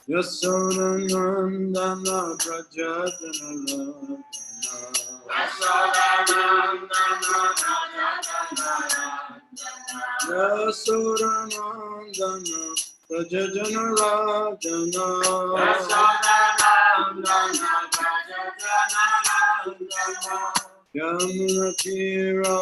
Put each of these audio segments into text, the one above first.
Yasodhanandana Prajatanala Yasodhanandana Prajatanala Yamunatira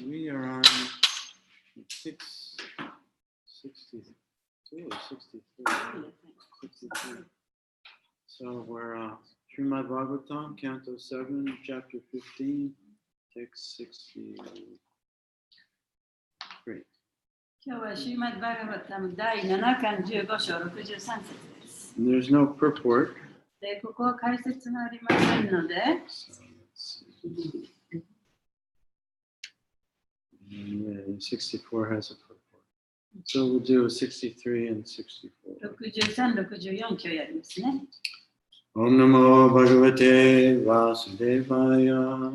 We are on 662 or 63. 63. So we're Srimad Bhagavatam, Canto 7, Chapter 15, Text 63. 今日はシーマッドバガバタム第7巻15章63節です。There's no purport. で、ここは解説がありませんので、64 has a purport. So we'll do 63 and 64. 63、64今日やりますね。Om Namo Bhagavate Vasudevaya. Om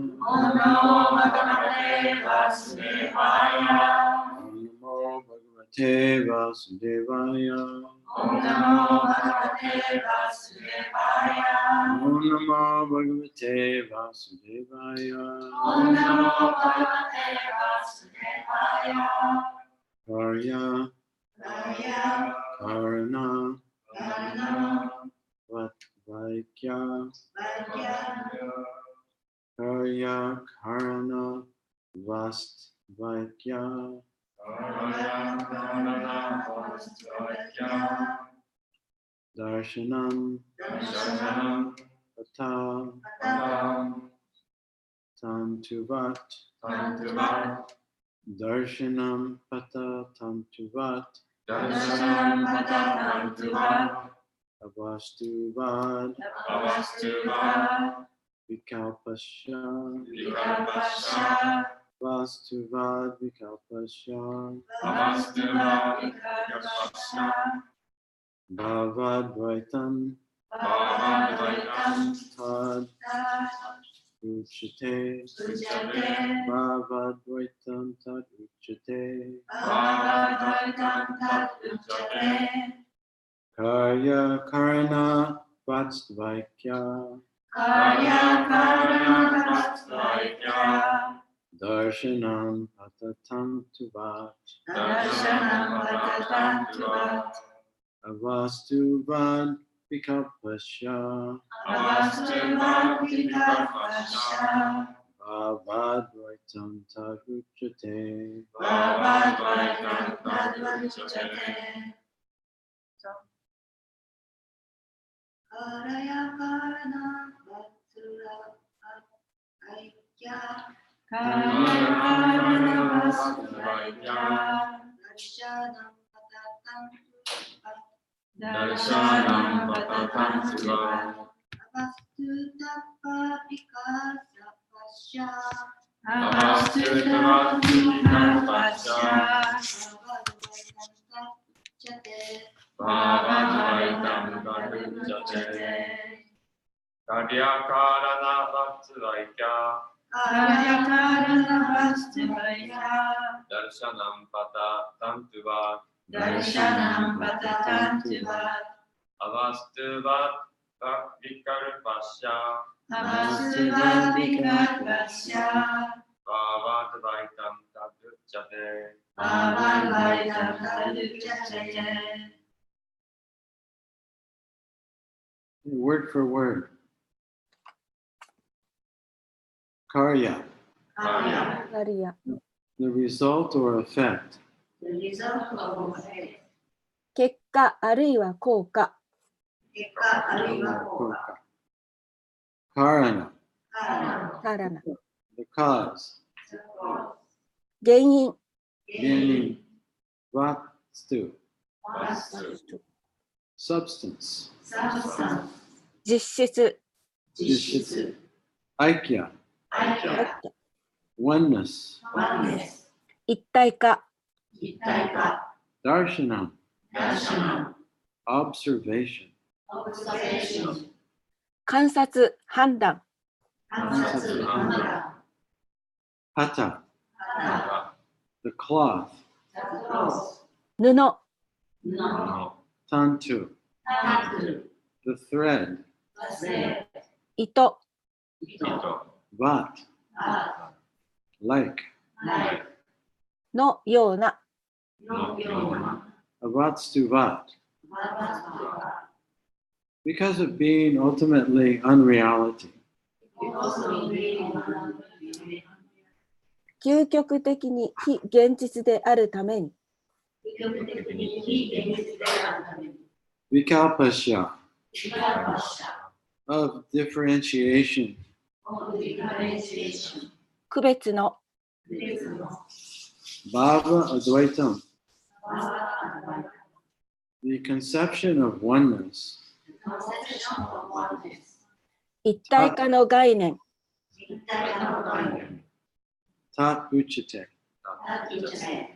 Namo Bhagavate Vasudevaya. Om Namo Bhagavate Vasudevaya. Om Namo Bhagavate Vasudevaya. Om Namo Bhagavate Vasudevaya. Om Namo Bhagavate Vasudevaya. Karya Karana Vaikya Karya Karana Vaikya Darshanam Pata Tantuvat Darshanam Pata Tantuvat Avastuvad Vikalpasha Vastuvad Vikalpasha Bhavadvaitam Tad Uchate Uchate Bhavadvaitam Tad Uchate Bhavadvaitam Tat Uchate Karya Karana Vatsvaikya Karya Karana Vatsvaikya Darshanam Patatam Tuvat Darshanam Patatam Tuvat Avastuvad Vikapasya Avastuvat Vikapasya Bhavadvaitam Tad Uchate Bhavadvaitam Tat Uchate Karya Karana Vatsvaikya Karya Karana Vatsvaikya Darshanam Patatam Tuvat Darshanam Patatam Tuvat Avastutapa Vikapasya Avastutapa Vikapasya Bhavadvaitam Tat Uchate Karya Karana Vatsvaikya Karya Karana Vatsvaikya Darshanam Patatam Tuvat Darshanam Patatam Tuvat Avastuvat Vikalpasya Avastuvat Vikapasya Bhavadvaitam Tat Uchate Bhavadvaitam Tat Uchate Word for word. Karya, Karya Karya. the result or effect. The result of faith 結果あるいは効果。結果あるいは効果 Karana, からな。 the cause. 原因。原因 Vastu, Vastu substance. サブスタン実質。ス実質 Aikya, 愛嬌 oneness. ワンネス一体化。一体化 Darshanam, ダーシャナ observation. オブザベーション観察。判断。観察判断 Hata, 肌 the cloth. ザクロス布。布 Tantu, タクル the thread. ザセ糸。糸 Vat, ア like. ライのような。のような Avatstu vat. ババスバ Because of being ultimately unreality, 究極的に非現実であるために。積極的に非現実であるために Vikalpasya, 理解をした of differentiation, オブディファレンシエーション区別の。別の Bhava Advaitam, ババアドバイ the conception of oneness, コンセプションオブワンネス一体化の概念。一体化の概念 Tat Uchate. タッチチェ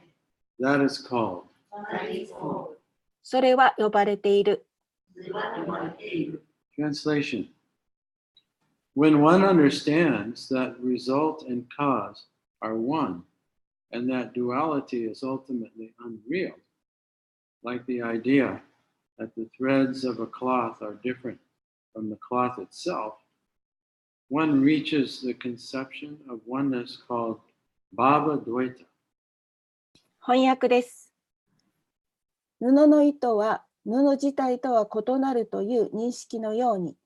That is called. ーリーコそれは呼ばれている。ーズは呼ばれている Translation. When one understands that result and cause are one, and that duality is ultimately unreal, like the idea that the threads of a cloth are different from the cloth itself, one reaches the conception of oneness called Bhava Dvaita. 翻訳です。布の糸は布自体とは異なるという認識のように、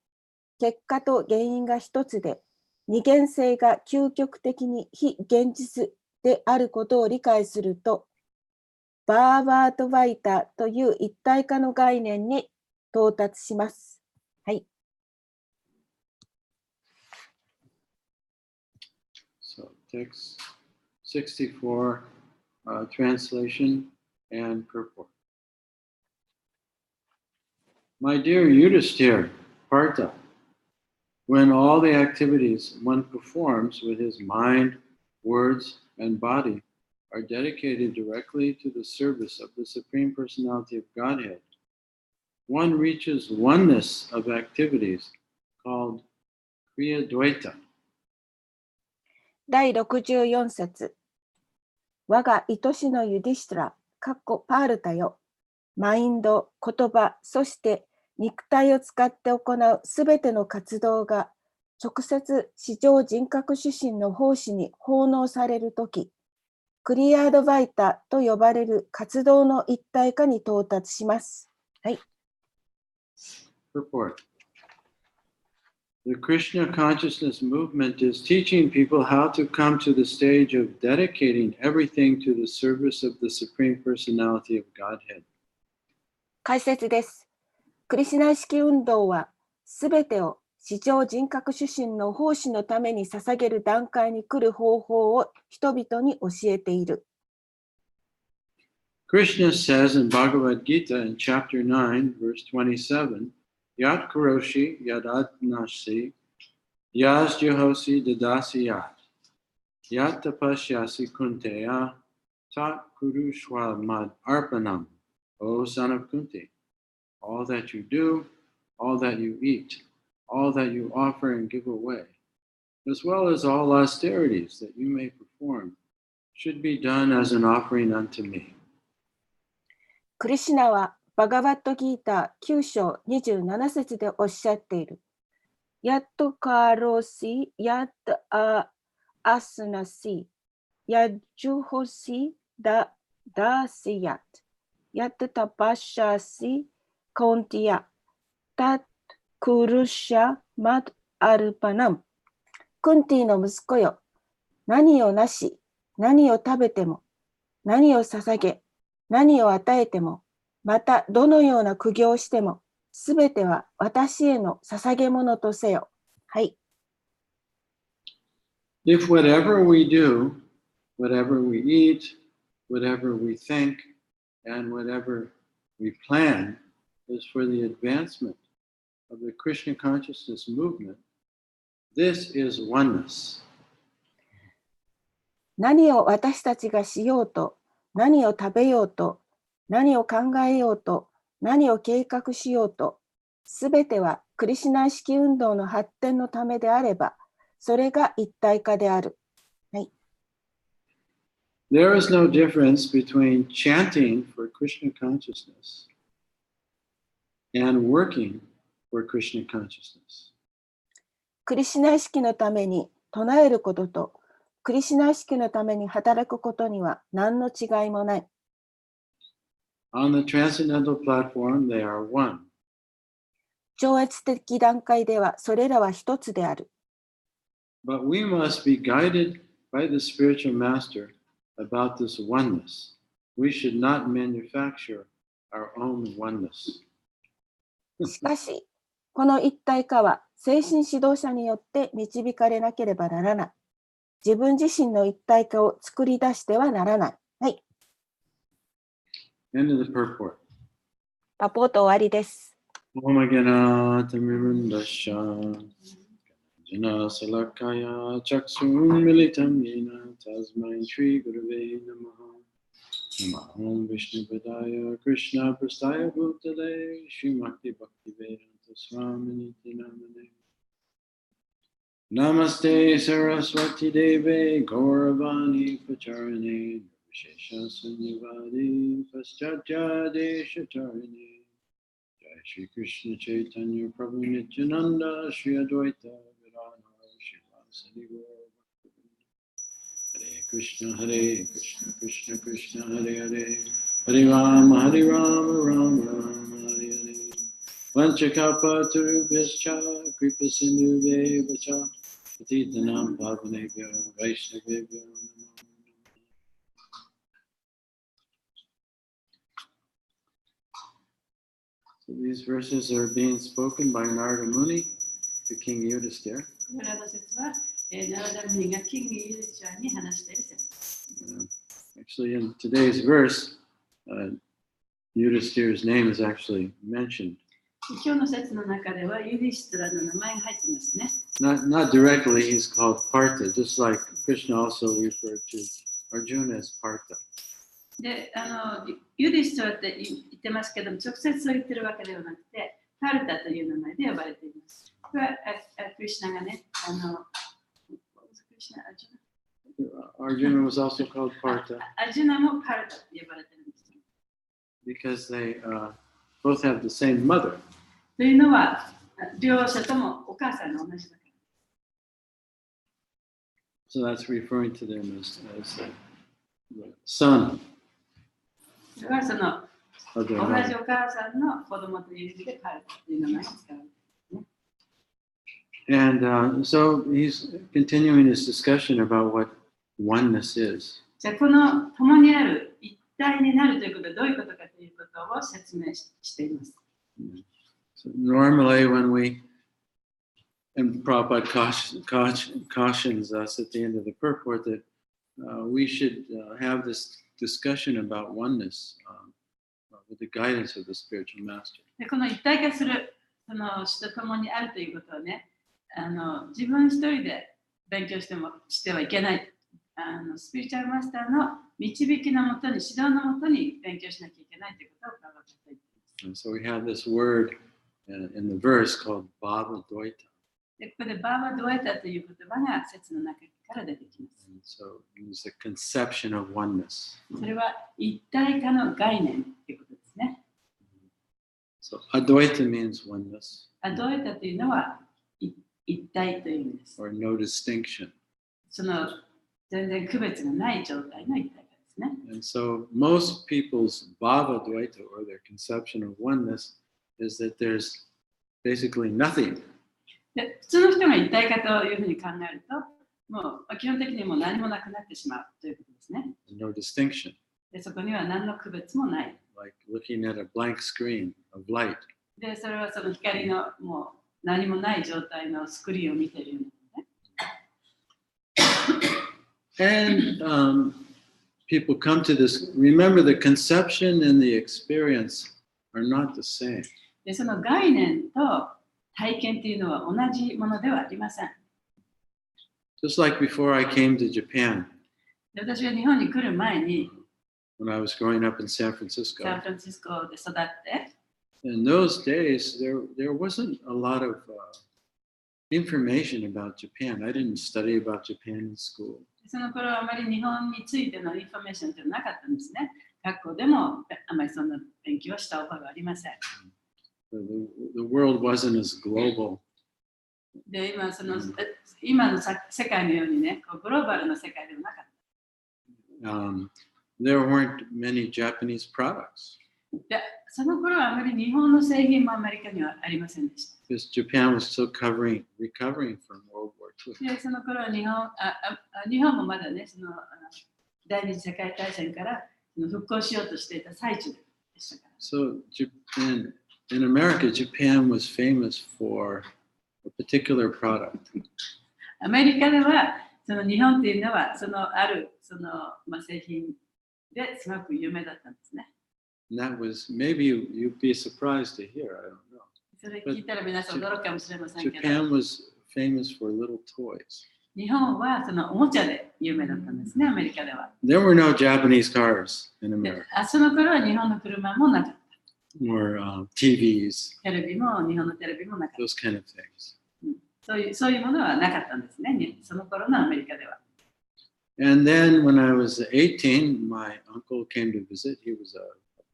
結果と原因が一つで、二元性が究極的に非現実であることを理解すると、バーバート・バイタという一体化の概念に到達します。はい。So text 64, translation and purport. My dear Yudhisthira, Partha, when all the activities one performs with his mind, words, and body are dedicated directly to the service of the Supreme Personality of Godhead, one reaches oneness of activities called Kriya Dvaita, 第64節。我が愛しのユディシュラ、パールタよ。マインド、言葉、そして肉体を使って行うすべての活動が直接至上人格主神の奉仕に奉納されるとき、クリアードバイタと呼ばれる活動の一体化に到達します。はい。Purport. The Krishna consciousness movement is teaching people how to come to the stage of dedicating everything to the service of the Supreme Personality of Godhead. 解説です。クリシュナ意識運動は、すべてを至上人格主神の奉仕のために捧げる段階に来る方法を人々に教えている。Krishna says in Bhagavad Gita in chapter 9, verse 27, Yat Karoshi Yadadnasi Yas Jehosi Dadasi Yat Yat Tapashyasi Kunteya Tat Kurushwa Mad Arpanam, O son of Kunti. All that you do, all that you eat, all that you offer and give away, as well as all austerities that you may perform, should be done as an offering unto me. クリシュナはバガバットギーター9章27節でおっしゃっている。やっとカロシ、やっとアスナシ、やジュホシ、ダシヤッ、やっとタパシャシ、コンティア、タクルシャ、マドアルパナム。クンティの息子よ、何をなし、何を食べても、何を捧げ、何を与えても、またどのような苦行をしても、すべては私への捧げ物とせよ。はい。If whatever we do, whatever we eat, whatever we think, and whatever we plan is for the advancement of the Krishna consciousness movement, this is oneness. 何を私たちがしようと、何を食べようと、何を考えようと、何を計画しようと、すべてはクリシュナ意識運動の発展のためであれば、それが一体化である。はい。There is no difference between chanting for Krishna consciousness and working for Krishna consciousness. クリシュナ意識のために唱えることと、クリシュナ意識のために働くことには何の違いもない。On the transcendental platform, they are one. 超越的段階ではそれらは一つである。But we must be guided by the spiritual master about this oneness. We should not manufacture our own oneness. しかし、この一体化は精神指導者によって導かれなければならない。自分自身の一体化を作り出してはならない。はい。End of the purport. パポート終わりです。Om Gana Tamirundasha Jana Salakaya Chaksun Militam Yena Tasmai Shri Gurave Namaha Namahom Vishnu Padaya Krishna Prastaya Bhutale Srimakti Bhakti Vedanta Swamini Namane Namaste Saraswati Deve Gauravani Pacharane Vishesha Sunyavadi Paschatya Deshatarane Shri Krishna Chaitanya Prabhu Nityananda Shri Advaita Gadadhar Shivasadi Gaur Hare Krishna Krishna Krishna Hare Hare Hare Rama Rama Rama Hare Hare Vanchakapa Turubhyascha Kripa Sindhubheva Patitanam Pavanebhyo Vaishnavebhyo Namo. So these verses are being spoken by Narada Muni to King Yudhisthira. これらの説は、ナラダムニがキングユーチャーに話している説。Actually, in today's verse, Yudhisthira's name is actually mentioned. 今日の説の中ではユディシトラの名前が入ってますね。Not directly, he's called Partha, just like Krishna also referred to Arjuna as Partha. で、ユディシトラって言ってますけども、直接そう言ってるわけではなくて、パルタという名前で呼ばれています。これはクリシュナがね、クリシュナ、アジュナ Arjuna was also called Partha アジュナもパルタと呼ばれてるんです。 because they both have the same mother. というのは、両者ともお母さんが同じだから。 So that's referring to them as the son それはその of 同 their じ mother. お母さんの子供という意味でパルタという名前を使う。 And so he's continuing his discussion about what oneness is. じゃあこの共にある一体になるということはどういうことかということを説明しています。 So normally when and Prabhupada cautions us at the end of the purport that we should have this discussion about oneness with the guidance of the spiritual master. でこの一体化するその死と共にあるということはね、自分一人で勉強してはいけない。スピリチュアルマスターの導きのもとに、指導のもとに勉強しなきゃいけないということをプラバー言っています。 And so we have this word in the verse called Bhava Dvaita. でここでバーバドエタという言葉が説の中から出てきます。 And so it was the conception of oneness. それは一体化の概念ということですね。 So Advaita means oneness アドエタというのは一体という意味です。 or no distinction. その全然区別がない状態の一体化ですね。 And so most people's Bhava Dvaita or their conception of oneness is that there's basically nothing. で普通の人が一体化というふうに考えると、もう基本的にもう何もなくなってしまうということですね。 No distinction. でそこには何の区別もない。 Like looking at a blank screen of light. でそれはその光のもう何もない状態のスクリーンを見ているような。 And people come to this, remember the conception and the experience are not the same. でその概念と体験というのは同じものではありません。 Just like before I came to Japan, で私が日本に来る前に when I was growing up in San サン Francisco, フランシスコで育って、 in those days there wasn't a lot of information about Japan. I didn't study about Japan in school. その頃はあまり日本についてのインフォメーションというのはなかったんですね。学校でもあまりそんな勉強をした覚えはありません。 The world wasn't as global. で今の世界のようにね、こうグローバルな世界ではなかっ There weren't many Japanese products た。でその頃はあまり日本の製品もアメリカにはありませんでした。 because Japan was still recovering from World War II. でその頃は日本もまだね、その第二次世界大戦から復興しようとしていた最中でしたから。 So in America, Japan was famous for a particular product. アメリカではその日本っていうのはある製品ですごく有名だったんですね。 And that was, maybe you'd be surprised to hear, I don't know. それ聞いたら皆さん驚くかもしれませんけど、 Japan was famous for little toys. 日本はそのおもちゃで有名だったんですね、アメリカでは。 There were no Japanese cars in で America その頃は日本の車もなかった。 or TVs, テレビも日本のテレビもなかった。 those kind of things. そういうものはなかったんですね、その頃のアメリカでは。 And then when I was 18, my uncle came to visit. He was a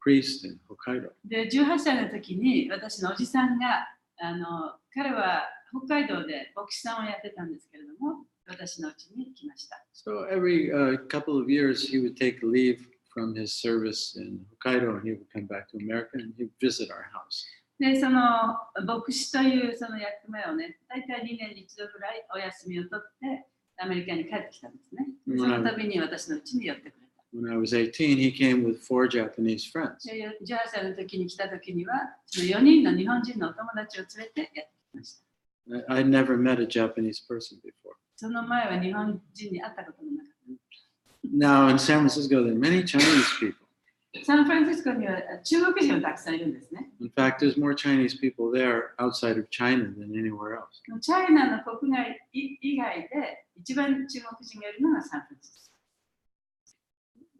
priest in Hokkaido. で、18歳の時に私のおじさんが、彼は北海道で牧師さんをやってたんですけれども、私の家に来ました。 So every couple of years, he would take leave from his service in Hokkaido and he would come back to America and he'd visit our house. で、その牧師というその役目をね、大体2年に1度ぐらいお休みを取ってアメリカに帰ってきたんですね。でその度に私の家に寄ってくれた。 When I was 18, he came with 4 Japanese friends. で18歳の時に来た時には、その4人の日本人のお友達を連れてやってきました。I'd never met a Japanese person before. その前は日本人に会ったこともなかった。 Now in San Francisco, there are many Chinese people. サンフランシスコには中国人がたくさんいるんですね。 In fact, there's more Chinese people there outside of China than anywhere else. チャイナの国内以外で一番中国人がいるのがサンフランシス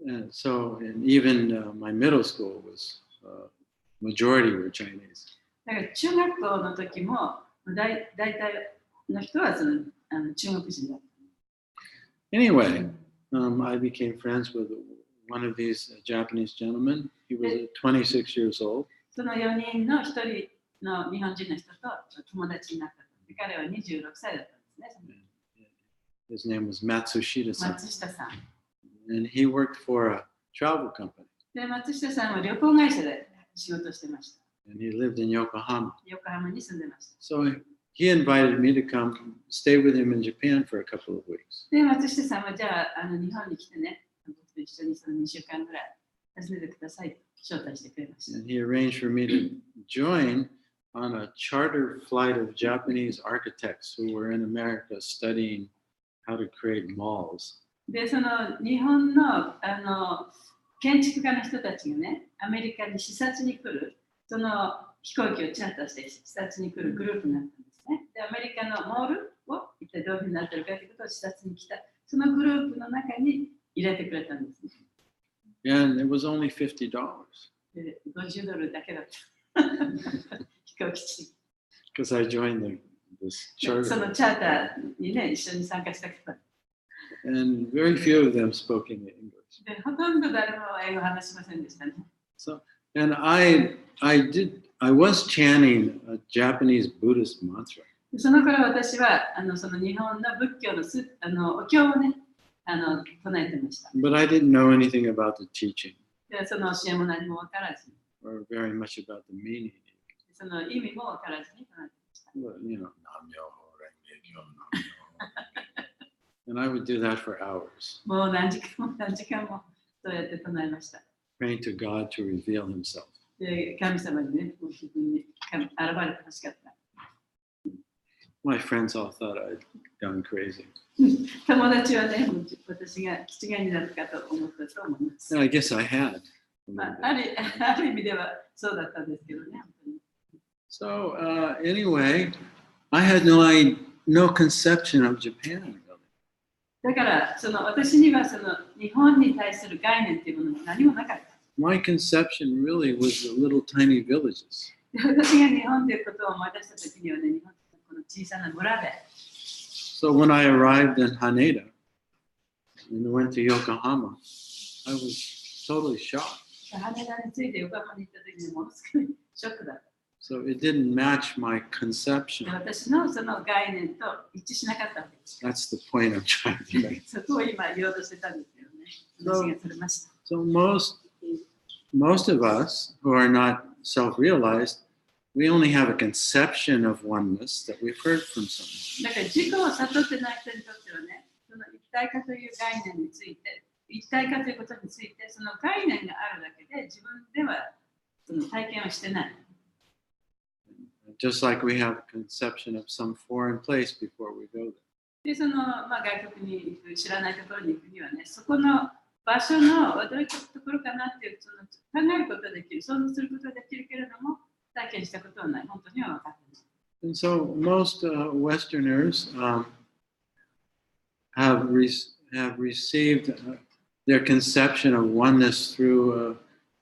コ。 And so, and even my middle school was majority were Chinese. だから中学校の時も大体の人は中国人だった。Anyway, I became friends with one of these Japanese gentlemen. He was 26 years old. その4人の1人の日本人の人と友達になったと。で彼は26歳だったんですね。 His name was Matsushita-san. 松下さん。 And he worked for a travel company. で松下さんは旅行会社で仕事してました。 And he lived in Yokohama. 横浜に住んでました。 So he invited me to come stay with him in Japan for a couple of weeks. で松下さんはじゃあ、日本に来てね、僕と一緒にその2週間ぐらい訪ねてくださいと招待してくれました。 And he arranged for me to join on a charter flight of Japanese architects who were in America studying how to create malls. で、その日本の、建築家の人たちがね、アメリカに視察に来る、その飛行機をチャーターして視察に来るグループになったんですね。で、アメリカのモールを一体どういうふうになってるかということを視察に来た、そのグループの中に入れてくれたんですね。And it was only $50. で、$50だけだった。飛行機賃。Because I joined this その charter. チャーターにね、一緒に参加したから。 And very few of them spoke any English. で、ほとんど誰も英語を話しませんでしたね。 So, and I was chanting a Japanese Buddhist mantra. その頃私はその日本の仏教のお経をね、唱えてました。 But I didn't know anything about the teaching で、その教えも何も分からずに、 or very much about the meaning. その意味も分からずに唱えてました。 But, you know, Nam Myoho Renge Kyo, Nam Myoho. And I would do that for hours, もう何時間もそうやって唱えました。 praying to God to reveal Himself. で、神様にね、もう自分に現れてほしかった。 My friends all thought I'd gone crazy. 友達はね、私が気違いになったかと思ったと思います。 And I guess I had. まあ、ある意味ではそうだったんですけどね。 So anyway, I had no conception of Japan. だから私にはその日本に対する概念というものが何もなかった。 My conception really was the little tiny villages. で私が日本ということを思い出したときにはね、日本のこの小さな村で。 So when I arrived in Haneda and went to Yokohama, I was totally shocked. 羽田に着いて横浜に行ったときにものすごいショックだった。 So it didn't match my で conception. 私のその概念と一致しなかったわけです。 That's the point I'm trying to make. そこを今言おうとしてたんですけどね。話がそれました。 So most of us who are not self-realized, we only have a conception of oneness that we've heard from someone. だから自己を悟ってない人にとってはね、その一体化という概念について、一体化ということについて、その概念があるだけで自分ではその体験をしてない。 Just like we have a conception of some foreign place before we go there. で、その、外国に行く、知らないところに行くにはね、そこの場所のどういうところかなっていう、考えることができる、想像することができるけれども、体験したことはない、本当には分かってない。 And so most Westerners have received their conception of oneness through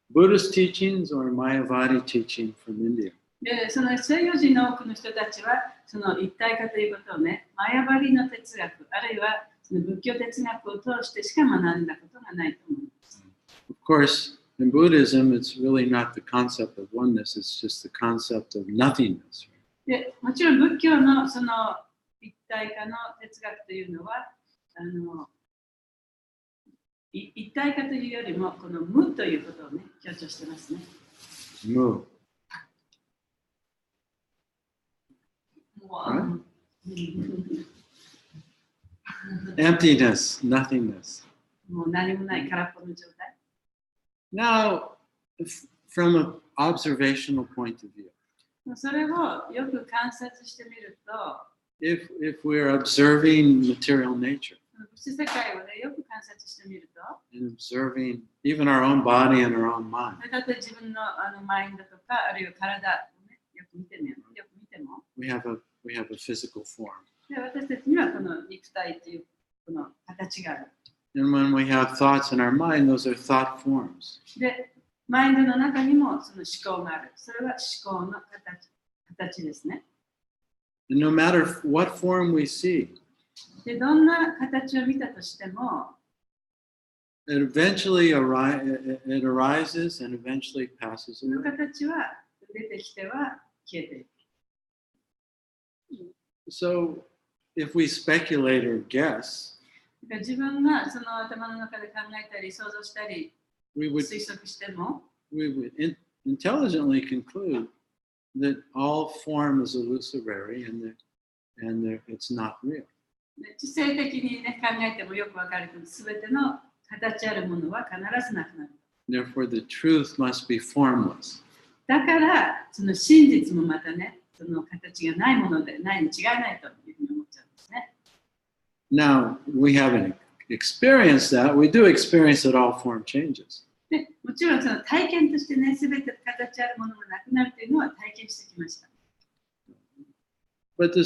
Buddhist teachings or Mayavadi teaching from India. で、その西洋人の多くの人たちは、その一体化ということをね、マヤバリの哲学、あるいはその仏教哲学を通してしか学んだことがないと思います。Of course, in Buddhism, it's really not the concept of oneness, it's just the concept of nothingness. で、もちろん仏教のその一体化の哲学というのは、一体化というよりも、この無ということをね、強調してますね。Mu. Right? Emptiness, nothingness. もう何もない空っぽの状態。Now, from an observational point of view, それをよく観察してみると、if we're observing material nature 物質世界をね、よく観察してみると、and observing even our own body and our own mind, だって自分のマインドとか、あるいは体をね、よく見ても、we have a physical form. で私たちにはこの肉体というこの形がある。 And when we have thoughts in our mind, those are thought forms. で、マインドの中にもその思考がある。それは思考の形ですね。And no matter what form we see, で、どんな形を見たとしても、it eventually it arises and eventually passes その away. 形は出てきては消えていく。So if we speculate or guess, だから自分がその頭の中で考えたり想像したり we would 推測しても、intelligently conclude that all form is illusory and it's not real. で知性的に、ね、考えてもよくわかるけど、すべての形あるものは必ずなくなる。Therefore, the truth must be formless. だから、その真実もまたね、その形がないものでないに違いないというふうに思っちゃうんですね。Now, we haven't experienced that. We do experience that all form changes. でもちろんその体験としてね、すべて形あるものがなくなるというのは体験してきました。But the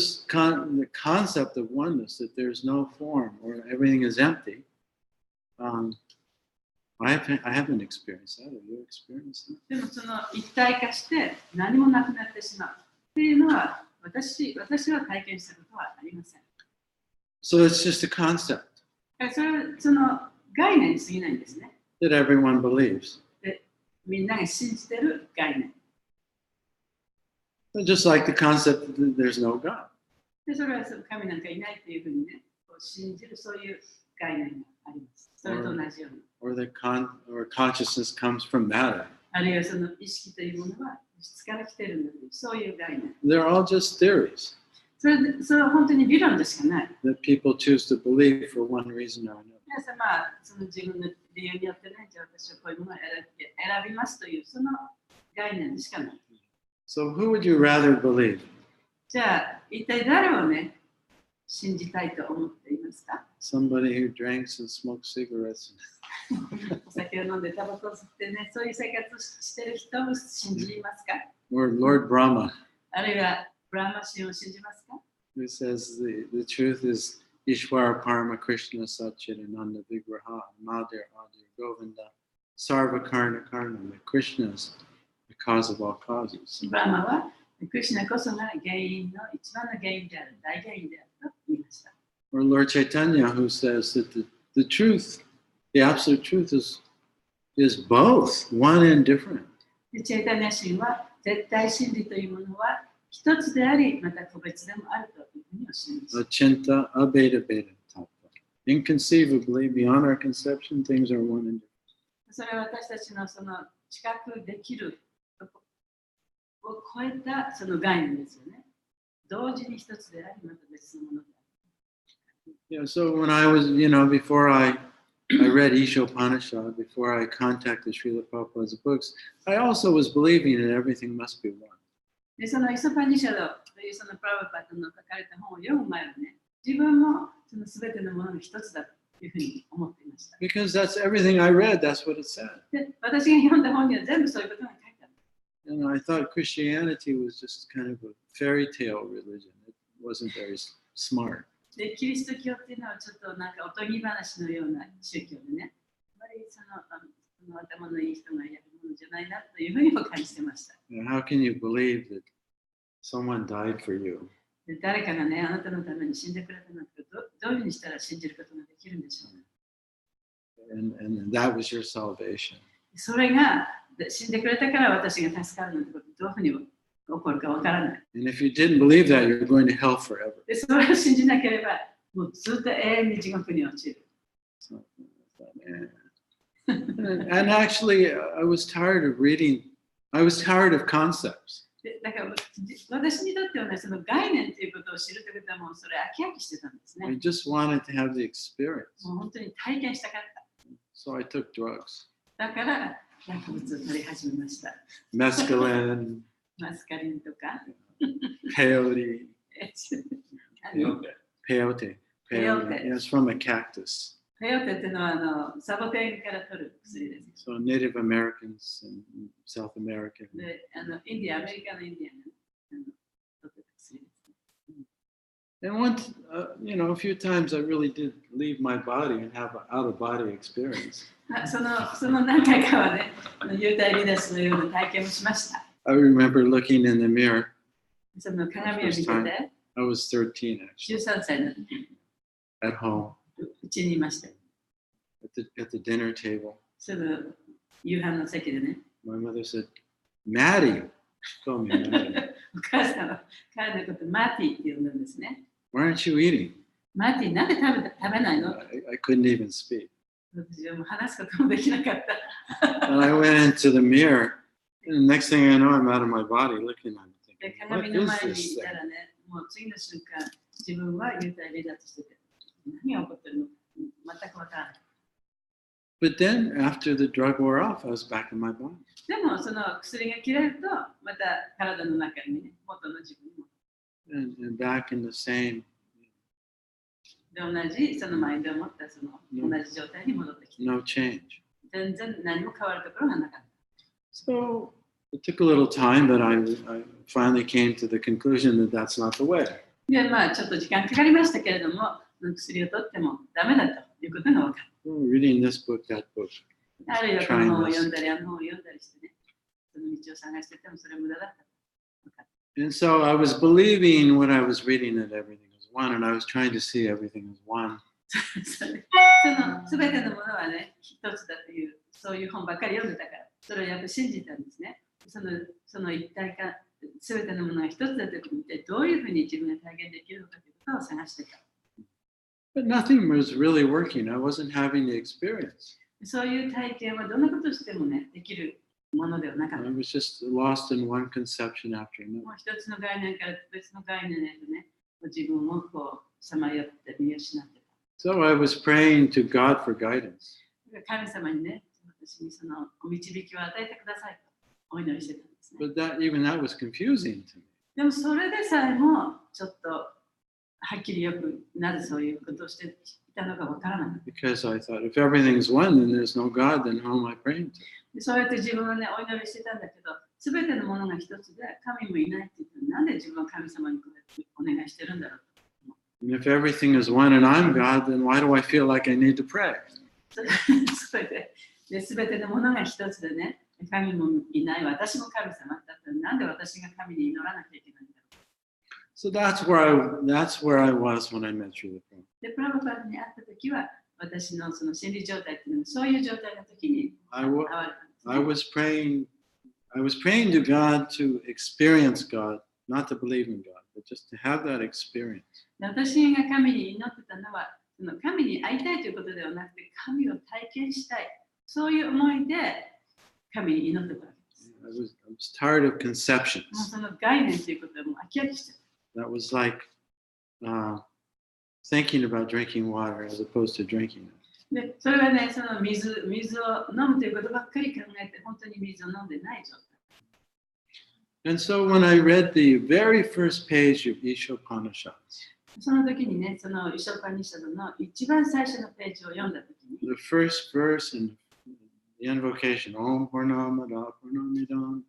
concept of oneness, that there's no form or everything is empty, I haven't experienced that. Have you experienced that? でもその一体化して何もなくなってしまうというのは私は体験したことはありません。So it's just a concept それはその概念に過ぎないんですね。 that everyone believes. でみんなが信じている概念。 Just like the concept that there's no God. でそれはその神なんかいないというふうにね、こう信じるそういう概念があります。それと同じように。Or consciousness comes from matter. あるいはその意識というものは質から来ているんだという、そういう概念。They're all just theories それは本当に理論でしかない。 that people choose to believe for one reason or another. 皆様はその自分の理由によってね、じゃあ私はこういうものを選びますというその概念でしかない。So who would you rather believe? じゃあ一体誰をね、信じたいと思っていますか？ Somebody who drinks and smokes cigarettes. お酒を飲んでタバコを吸ってね、そういう生活をしている人を信じますか？ Or Lord Brahma, あるいはブラーマ神を信じますか？ who says the truth is Ishvara Parama Krishna Satchidananda Vigraha Madir Adir Govinda Sarva Karna Karna, that Krishna is the cause of all causes. ブラーマはクリシュナこそが原因の一番の原因である、大原因であると言いました。 Or Lord Chaitanya, who says that the truth, the absolute truth is both, one and different. でチェイタニア神は絶対真理というものは一つであり、また個別でもあるというふうにおっしゃいました。 Achinta abeda beda tattva. Inconceivably, beyond our conception, things are one and different. それは私たちのその知覚できるとこを超えたその概念ですよね。同時に一つであり、また別のものである。Yeah, so when I was, before I read Ishopanishad, before I contacted Srila Prabhupada's books, I also was believing that everything must be one. で、そのイソパニシャドというそのプラブパッドの書かれた本を読む前はね、自分もその全てのものが一つだというふうに思っていました。 Because that's everything I read, that's what it said. で、私が読んだ本には全部そういうことが書いてある。 And I thought Christianity was just kind of a fairy tale religion. It wasn't very smart. で、キリスト教っていうのはちょっとなんかおとぎ話のような宗教でね、あまりその頭のいい人がやるものじゃないなというふうにも感じてました。 How can you believe that someone died for you? で誰かがね、あなたのために死んでくれたなんてどういうふうにしたら信じることができるんでしょう。 And that was your salvation. それが死んでくれたから私が助かるなんてことどういうふうに起こるかわからない。 And if you didn't believe that, you're going to hell forever. で、それを信じなければ、もうずっと永遠に地獄に落ちる。 So, and actually, I was tired of reading. I was tired of concepts. でだから私にとってはね、その概念ということを知るということはもうそれ飽き飽きしてたんですね。 I just wanted to have the experience. もう本当に体験したかった。 So I took drugs. だから薬物を取り始めました。 Mescaline, マスカリンとか。 peyote. よって Peyote. Peyote. Yeah, it's from a cactus. ペヨテっていうのはサボテンから取る薬です。 So Native Americans and South America. で、インディア、アメリカのインディアンが取ってた薬です。 And once, a few times I really did leave my body and have an out-of-body experience. その何回かはね、幽体離脱のような体験をしました。 I remember looking in the mirror. その鏡を見てて、I was 13 actually. 13歳の時。at home, うちにいまして、at the dinner table. すぐ夕飯の席でね、My mother said, Maddie. She called me Maddie. お母さんは彼のことマーティって呼んだんですね。Why aren't you eating? マーティ、なんで食べないの？ I couldn't even speak. 私はもう話すこともできなかった。 And I went into the mirror, and the next thing I know, I'm out of my body looking at it, で thinking, what 鏡の is 前に this いた thing? らね、もう次の瞬間、自分は幽体離脱してて、何が起こってるのか全くわからない。But then, after the drug wore off, I was back in my body. でも、その薬が切れると、また体の中にね、元の自分にも。And back in the same, で、同じそのマインドを持ったその同じ状態に戻ってきて、 no change. 全然何も変わるところがなかった。 So it took a little time, but I finally came to the conclusion that that's not the way. で、まあ、ちょっと時間かかりましたけれども、薬を取ってもダメだということが分かった。 Reading this book, that book. あるいはこの本を読んだり、あの本を読んだりしてね、その道を探しててもそれは無駄だった。 And so I was believing what I was reading that everything was one, and I was trying to see everything as one. そのすべてのものはね、一つだという、そういう本ばっかり読んでたから、それをやっぱ信じたんですね。その一体化、すべてのものが一つだということを見て、どういうふうに自分が体現できるのかということを探してた。 But nothing was really working. I wasn't having the experience. そういう体験はどんなことをしてもね、できるものではなかっ I た。 was just lost in one conception after もう another. 一つの概念から別の概念へとね、自分をこうさまよって見失ってた。 So I was praying to God for guidance. 神様にね、私にそのお導きを与えてくださいとお祈りしてたんですね。 But even that was confusing to me. でもそれでさえもちょっとはっきりよくなぜそういうことをしていたのかわからなかった。 Because I thought if everything's one, then there's no God, then who am I praying to? でそうやって自分はね、お祈りしてたんだけど、すべてのものが一つで神もいないって言って、なんで自分は神様にこうやってお願いしてるんだろう。 And if everything is one and I'm God, then why do I feel like I need to pray? それで、すべてのものが一つでね、神もいない、私も神様だったら、なんで私が神に祈らなきゃいけないんだろう。 So that's where I was when I met you. で、プラバパーに会ったときは、私のその心理状態っていうのは、そういう状態のときに会われたんですね。 I was praying to God to experience God, not to believe in God, but just to have that experience. で私が神に祈ってたのは、その神に会いたいということではなくて、神を体験したい。そういう思いで神に祈ってたわけです。I was tired of conceptions. もうその概念ということはもう飽き飽きしてた。 That was like thinking about drinking water as opposed to drinking it. で、それはね、その水を飲むということばっかり考えて、本当に水を飲んでない状態。 And so when I read the very first page of Ishopanishads, その時にね、そのイショパニシャドの一番最初のページを読んだ時に、 the first verse and the invocation, Om Purnamada Purnamidam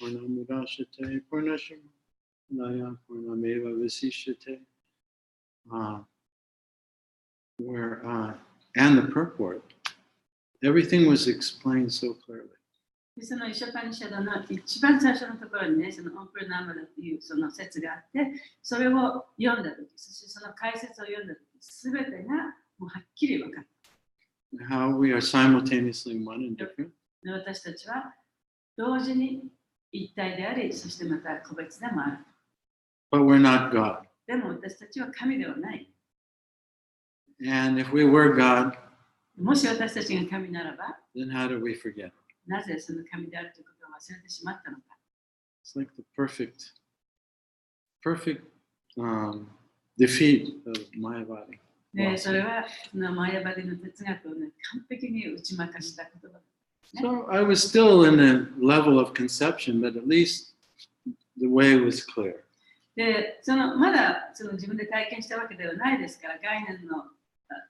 Purnamudashate Purnashamanaya Purnameva Visishate, and the purport, everything was explained so clearly. でそのイショパニシャドの一番最初のところにね、そのオンプルナーマダというその説があって、それを読んだ時、そしてその解説を読んだ時、すべてがもうはっきり分かった。 How we are simultaneously one and different. で私たちは同時に一体であり、そしてまた個別でもある。 But we're not God. でも私たちは神ではない。 And if we were God, もし私たちが神ならば、 then how do we forget? なぜその神であるということを忘れてしまったのか。 It's like the perfect defeat of Mayavadi. で、それはそのマヤバディの哲学を、ね、完璧に打ち負かした言葉ですね。 So I was still in a level of conception, but at least the way was clear. で、まだその自分で体験したわけではないですから、概念の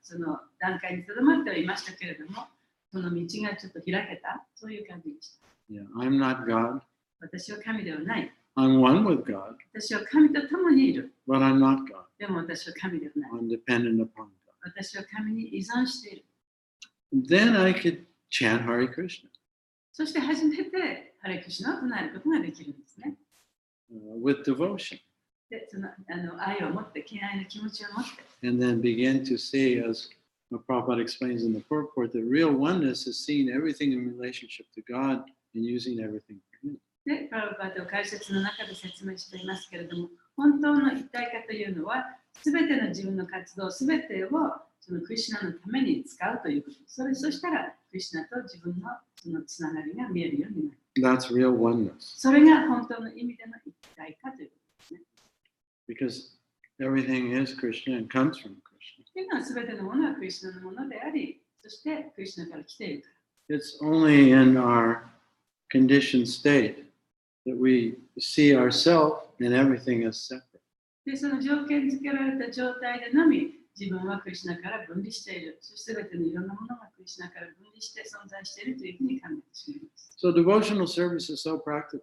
その段階にとどまってはいましたけれども、その道がちょっと開けた、そういう感じでした。 Yeah, I'm not God. 私は神ではない。 I'm one with God, 私は神と共にいる。 but I'm not God. でも私は神ではない。 I'm dependent upon God. 私は神に依存している。 Then I could chant Hare Krishna そして初めてハレクシナを唱えることができるんですね。with devotion. でその愛を持って、敬愛の気持ちを持って、 and then begin to see, as Prabhupada explains in the purport, that real oneness is seeing everything in relationship to God and using everything for Him. で、プラブパートは解説の中で説明していますけれども、本当の一体化というのは、すべての自分の活動、すべてをそのクリシュナのために使うということ。そしたら、クリシュナと自分のそのつながりが見えるようになる。That's real oneness. それが本当の意味での一体化ということですね。Because everything is Krishna and comes from Krishna. というのは、すべてのものはクリシュナのものであり、そしてクリシュナから来ているから。It's only in our conditioned state that we see ourselves and everything as separate. で、その条件付けられた状態でのみ、自分はクリシュナから分離している。そして全てのいろんなものがクリシュナから分離して存在しているというふうに考えてしまいます。So devotional service is so practical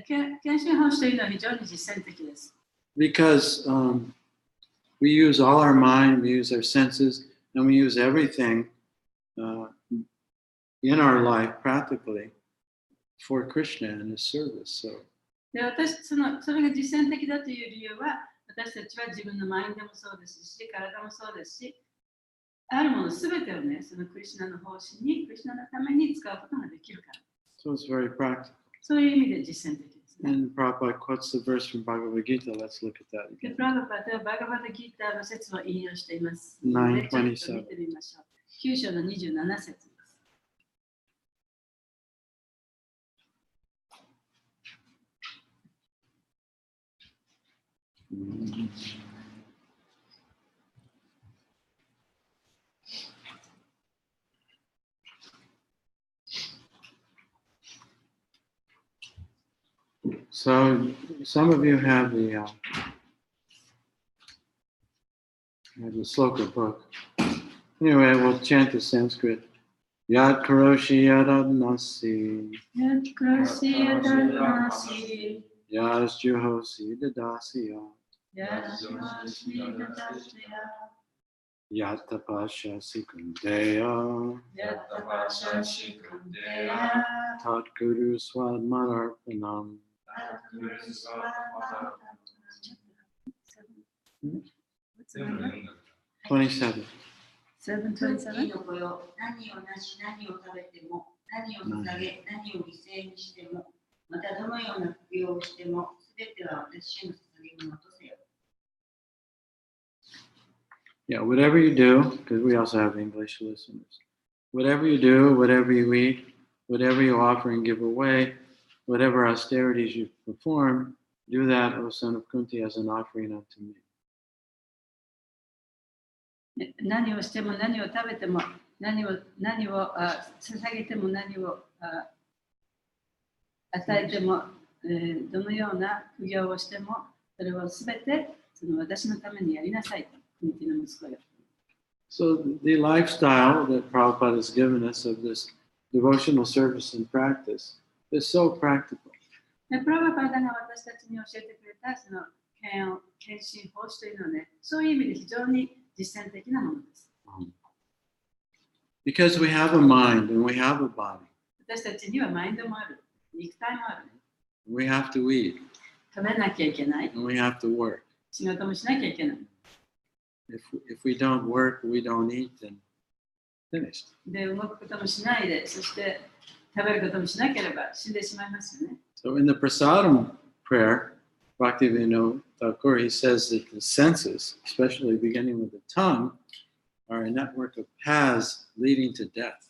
献身奉仕というのは非常に実践的です。because we use all our mind, we use our senses, and we use everything in our life practically for Krishna and His service. So で、それが実践的だという理由は、私たちは自分のマインドもそうですし、体もそうですし、あるものすべてをね、そのクリシュナの奉仕に、クリシュナのために使うことができるから。so it's very practical. そういう意味で実践的ですね。 And Prabhupada quotes the verse from Bhagavad Gita. Let's look at that で again. プラブパではバガバタギーターの説を引用しています。 9:27 ちょっと見てみましょう。9章の27節です。So some of you have the sloka book. Anyway, we'll chant the Sanskrit. Yad karoshi yadadnasi, やっかしやだなし、 yas juhosi dadasiya, やっかしやだしや、 yatapasha sikundeya, やったばしゃしくんでや、 tat guru swadmararpanam. 27. 727の子よ、何をなし、何を食べても、何を捧げ、何を犠牲にしても、またどのような服用をしても、すべては私への捧げ物とせよ。Yeah, whatever you do, because we also have English listeners. Whatever you do, whatever you eat, whatever you offer and give away, whatever austerities you perform, do that, O son of Kunti, as an offering unto me. 何をしても何を食べても何を捧げても何を与えても、どのような苦行をしてもそれをすべてその私のためにやりなさいと、クンティの息子よ。So the lifestyle that Prabhupada has given us of this devotional service and practice is so practical. でプラバパーダが私たちに教えてくれたその献身奉仕というのはね、そういう意味で非常に実践的なものです。Because we have a mind and we have a body. 私たちにはマインドもある、肉体もある。We have to eat 食べなきゃいけない。 and we have to work. 仕事もしなきゃいけない。If we don't work, we don't eat, then finished. で、動くこともしないで、そして食べることもしなければ死んでしまいますよね。So in the prasadam prayer, Bhaktivinoda Thakur, he says that the senses, especially beginning with the tongue, are a network of paths leading to death.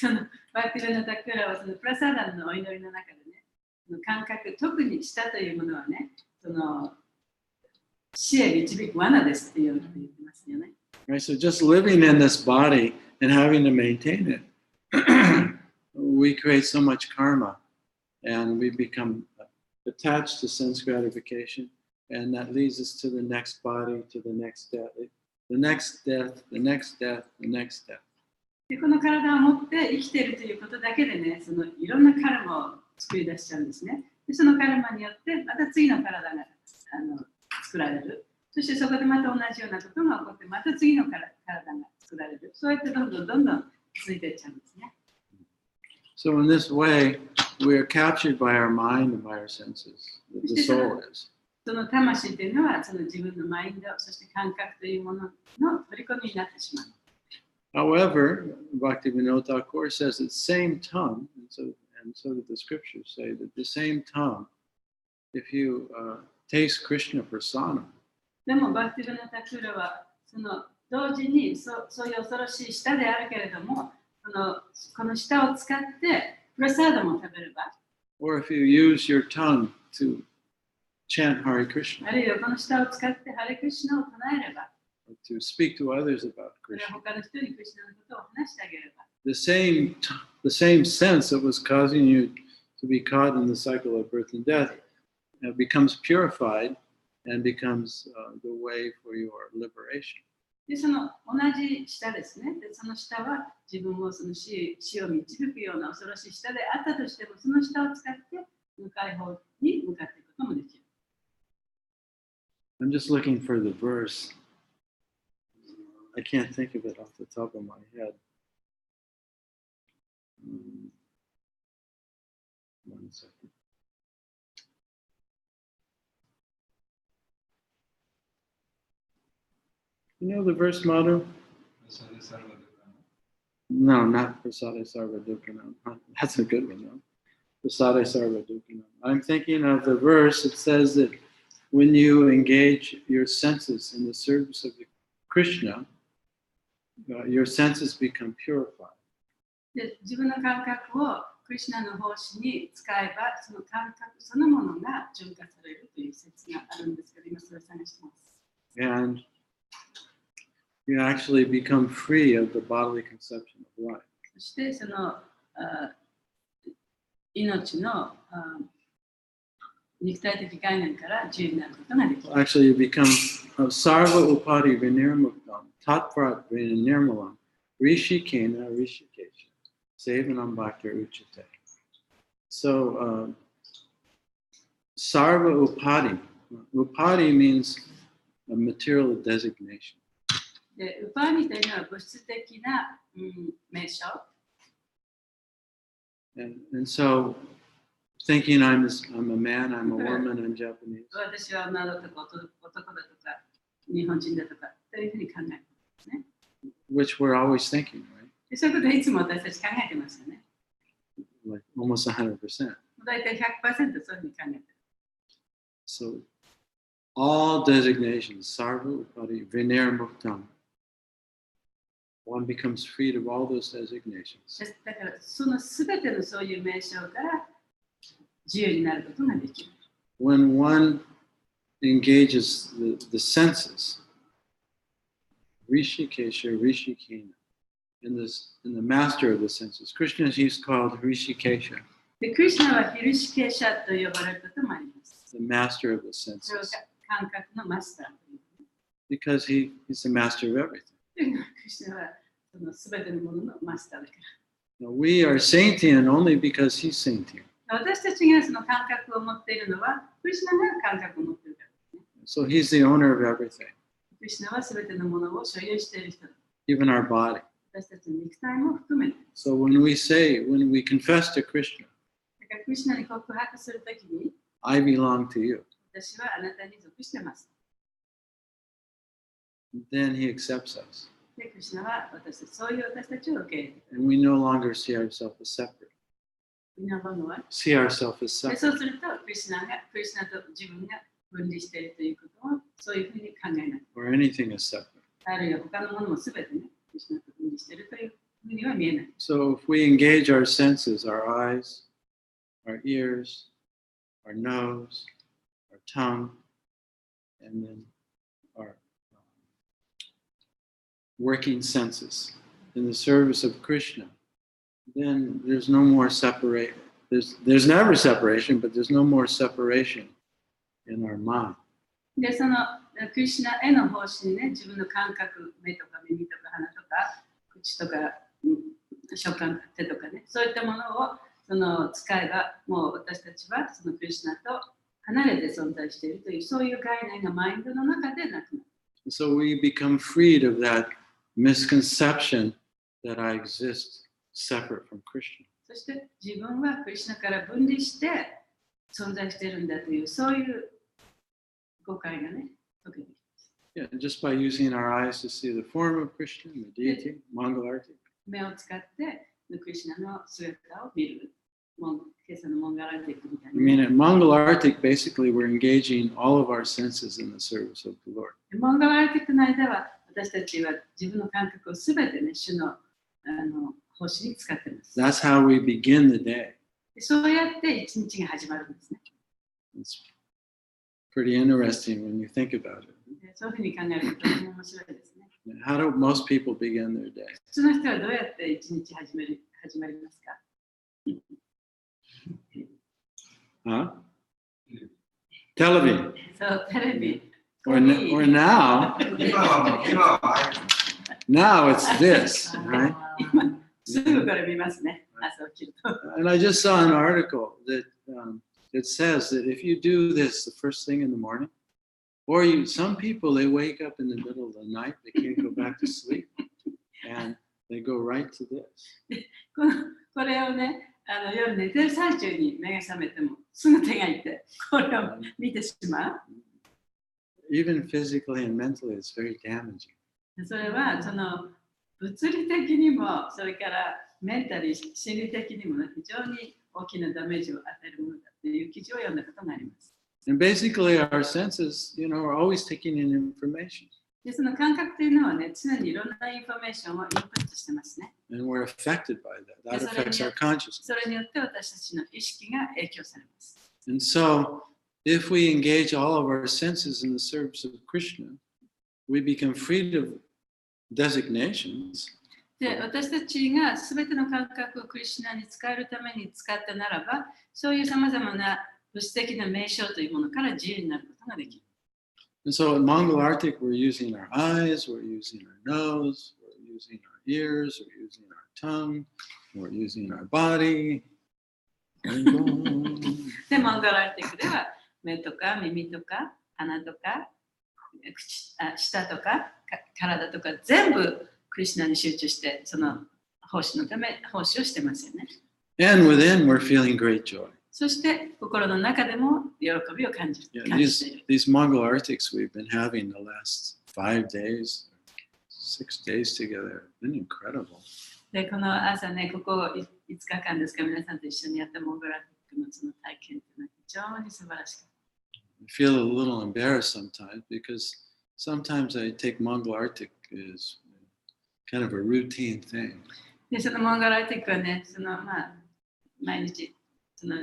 そのバクティラのタクラはそのプラサダムのお祈りの中でね、その感覚、特に舌というものはね、その死へ導く罠ですっていうことを言ってますよね。Right? So just living in this body and having to maintain it, we create so much karma and we become attached to sense gratification, and that leads us to the next body, to the next death, the next death, the next death, the next death. でこの体を持って生きているということだけでね、そのいろんなカルマを作り出しちゃうんですね。でそのカルマによってまた次の体が作られる。そしてそこでまた同じようなことが起こって、また次の体が作られる。そうやってどんどん続いていっちゃうんですね。So in this way, we are captured by our mind and by our senses. The soul is. その魂というのはその自分のマインド、そして感覚というものの虜になってしまう。However, Bhaktivinoda Thakur says that same tongue, and so do the scriptures say that the same tongue, if you taste Krishna Prasanna, でも、バクティブナタクーラはその同時にそういう恐ろしい舌であるけれども、この舌を使ってプラサードも食べれば、or if you use your tongue to chant Hare Krishna, あるいはこの舌を使ってハレクリシュナを唱えれば、or to speak to others about これは Krishna, 他の人にクリシュナのことを話してあげれば、the same sense that was causing you to be caught in the cycle of birth and death becomes purified and becomes the way for your liberation. で、その同じ舌ですね。で、その舌は自分をその死を導くような恐ろしい舌であったとしても、その舌を使って向かい方に向かっていくこともできる。I'm just looking for the verse. I can't think of it off the top of my head. One second. You know the verse, Madhu? No, not Prasade Sarva Dukkanam. That's a good one, though. Prasade Sarva Dukkanam. I'm thinking of the verse that says that when you engage your senses in the service of Krishna, your senses become purified. で、自分の感覚をクリシュナの奉仕に使えば、その感覚そのものが浄化されるという説があるんですけど、今それを探しています。And you actually become free of the bodily conception of life. そしてその命の肉体的概念から自由になることができる。Actually, you become sarva upadi vinirmuktam, tatprat vinirmalam, rishikena rishikesha, sevanam bhaktir uchate. So, sarva upadi. Upadi means a material designation. で、ウパーニというのは物質的な、名称。And so, thinking I'm a man, I'm a woman, I'm Japanese. 私は女だとか男だとか日本人だとかというふうに考えてますね。Which we're always thinking, right? でそういうことをいつも私たち考えてますよね。Like almost 100%. 大体 100% そういうふうに考えてる。So, all designations, sarva upadi vinirmuktam. One becomes freed of all those designations. だからそのすべてのそういう名称から自由になることができる。When one engages the senses, Rishikesha, Rishikena, in the master of the senses. Krishna, he's called Rishikesha, で、クリシュナはヒルシケーシャと呼ばれることもあります。 the master of the それ senses, は感覚のマスターという。 because he's the master of everything. クリシュナはそのすべてのもののマスターだか Now, we are sentient only because he's sentient. ら。私たちがその感覚を持っているのは、クリシュナが感覚を持っているからですね。 So he's the owner of everything, クリシュナはすべてのものを所有している人だ。 even our body. 私たちの肉体も含めて。 So when we confess to Krishna, だからクリシュナに告白するときに、 I belong to you, 私はあなたに属してます。 then he accepts us. で、クリシュナはそういう私たちを受け入れる。 And we no longer see ourselves as separate. みんなのは See ourselves as で separate. そうすると、クリシュナと自分が分離しているということをそういうふうに考えない。 Or anything is separate. あるいは他のものもすべてね、クリシュナと分離しているというふうには見えない。 So if we engage our senses, our eyes, our ears, our nose, our tongue, and then our working senses in the service of Krishna, then there's no more separation. There's never separation, but there's no more separation in our mind. で、そのクリシュナへの奉仕にね、自分の感覚、目とか耳とか鼻とか口とか触感、手とかね、そういったものをその使えば、もう私たちはそのクリシュナと離れて存在しているという、そういう概念がマインドの中でなくなる。 So we become freed of that misconception that I exist separate from Krishna. そして自分はクリシュナから分離して存在しているんだという、そういう誤解がね、解けてきます。Yeah, just by using our eyes to see the form of Krishna, the deity, Mangalarti. 目を使ってクリシュナの姿を見る。今朝のモンガラティックみたい I mean, at Mangalartik, basically, we're engaging all of our senses in the service of the Lord. モンガラティックの間は私たちは自分の感覚をすべてね、主の奉仕に使っています。 That's how we begin the day. そうやって一日が始まるんですね。 It's pretty interesting when you think about it. そういうふうに考えるととても面白いですね。How do most people begin their day? 普通の人はどうやって一日始まりますか？ Huh? Television. そう、テレビ。Or now, now it's this, right? 今すぐこれ見ますね。朝起きると。 And I just saw an article that it says that if you do this the first thing in the morning, or some people, they wake up in the middle of the night, they can't go back to sleep, and they go right to this. これをね、夜寝てる最中に目が覚めてもすぐ手がいて、これを見てしまう。Even physically and mentally, it's very damaging. それはその物理的にも、それからメンタル、心理的にも、ね、非常に大きなダメージを与えるものだという記事を読んだことがあります。And basically, our senses, are always taking in information. でその感覚というのはね、常にいろんなインフォメーションをインプットしてますね。And we're affected by that. That affects our consciousness. それによって私たちの意識が影響されます。And so, if we engage all of our senses in the service of Krishna, we become freed of designations. で私たちがすべての感覚をクリシュナに使えるために使ったならば、そういうさまざまな物質的な名称というものから自由になることができる。And so at Mangalartik, we're using our eyes, we're using our nose, we're using our ears, we're using our tongue, we're using our body. で、モンガラティックでは目とか耳とか鼻とか舌とか体とか全部クリシュナに集中してその奉仕のため奉仕をしてますよね。And within, we're feeling great joy. そして心の中でも喜びを感じている。These Mangalartiks we've been having the last 5 days, 6 days together, been incredible. で、この朝ね、ここ5日間ですか、皆さんと一緒にやったモンゴラティックのその体験というのは非常に素晴らしかった。I feel a little embarrassed sometimes because sometimes I take Mangalartik as kind of a routine thing. で、そのモンゴラティックはね、毎日その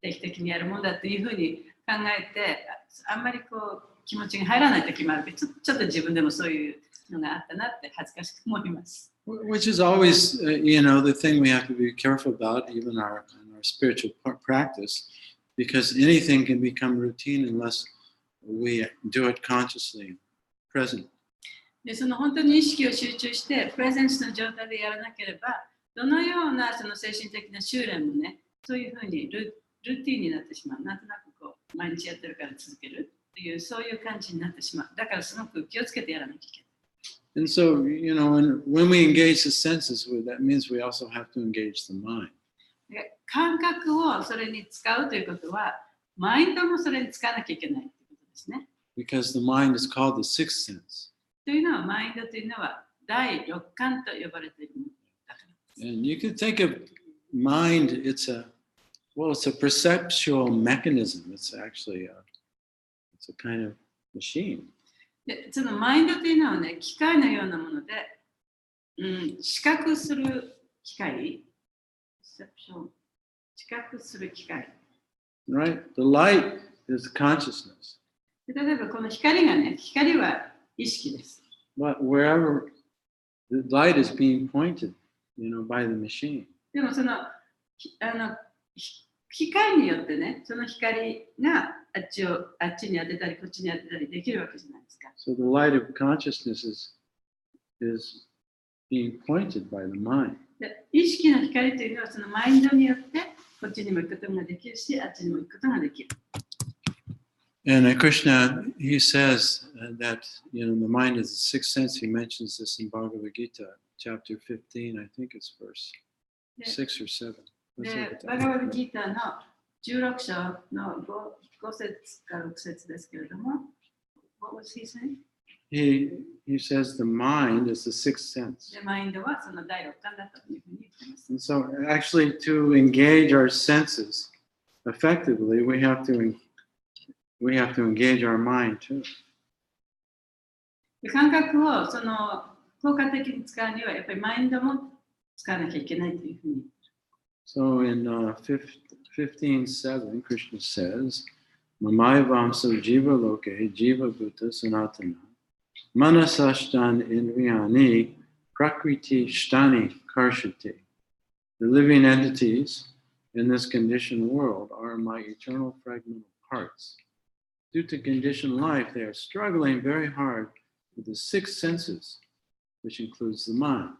定期的にやるものだというふうに考えて、あんまりこう気持ちが入らない時もあるけど、ちょっと自分でもそういうのがあったなって恥ずかしく思います。Which is always, the thing we have to be careful about, even in our spiritual practice, because anything can become routine unless we do it consciously, present. で、その本当に意識を集中して、プレゼンスの状態でやらなければ、どのようなその精神的な修練もね、そういうふうにルーティンになってしまう。なんとなくこう、毎日やってるから続けるっていう、そういう感じになってしまう。だからすごく気をつけてやらなきゃいけない。And so, when we engage the senses, that means we also have to engage the mind. 感覚をそれに使うということは、マインドもそれに使わなきゃいけないということですね。Because the mind is called the sixth sense. というのは、マインドというのは第六感と呼ばれているものだからです。And you could think of mind, it's a perceptual mechanism. It's actually it's a kind of machine. でそのマインドというのはね、機械のようなもので、視覚する機械、知覚する機械。Right? The light is consciousness. 例えばこの光がね、光は意識です。But wherever the light is being pointed, by the machine. でもその機械によってね、その光があっちに当てたり、こっちに当てたりできるわけじゃないですか。So the light of consciousness is being pointed by the mind. で意識の光というのはそのマインドによってこっちにも行くことができるし、あっちにも行くことができる。And Krishna, he says that the mind is the sixth sense. He mentions this in Bhagavad Gita, chapter 15. I think it's verse 6 or 7. で、バガバドギーターの16章の 5節から6節ですけれども、What was he saying? He says the mind is the sixth sense. で、マインドはその第六感だったというふうに言っています。And so actually to engage our senses effectively, we have to engage our mind too. で感覚をその効果的に使うにはやっぱりマインドも使わなきゃいけないというふうに。So in 15:7, Krishna says, Mamaya vamsa jiva loke jiva bhuta sanatana manasashtan indriyani prakriti shtani karshati. The living entities in this conditioned world are my eternal fragmental parts. Due to conditioned life, they are struggling very hard with the six senses, which includes the mind.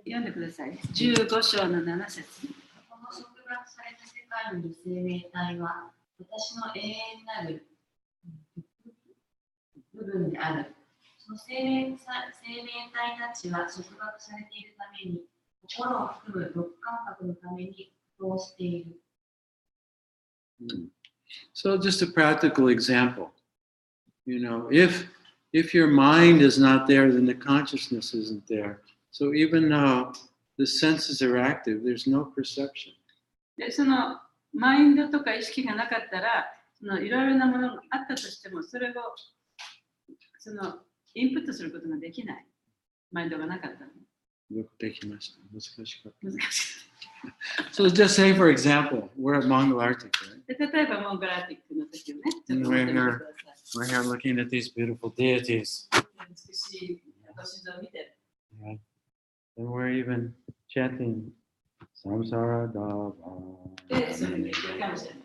読んでください。15章の7節。この束縛された世界の生命体は私の永遠なる部分である。その生命体たちは束縛されているために心を含む六感覚のために苦闘している。So just a practical example. You know, if your mind is not there, then the consciousness isn't there. So even though the senses are active, there's no perception. で、そのマインドとか意識がなかったら、そのいろいろなものがあったとしても、それをそのインプットすることができない。マインドがなかったら。よくできました。難しかった。難しい。So just say, for example, we're at Mongol Arctic, right? で、例えばモンゴルアーティックの時をね、ちょっ And と思ってみてください。 we're here looking at these beautiful deities. 美しいご神像を見てる。 Right? And we're even chanting Samsara Dava. で、それ見てるかもしれない。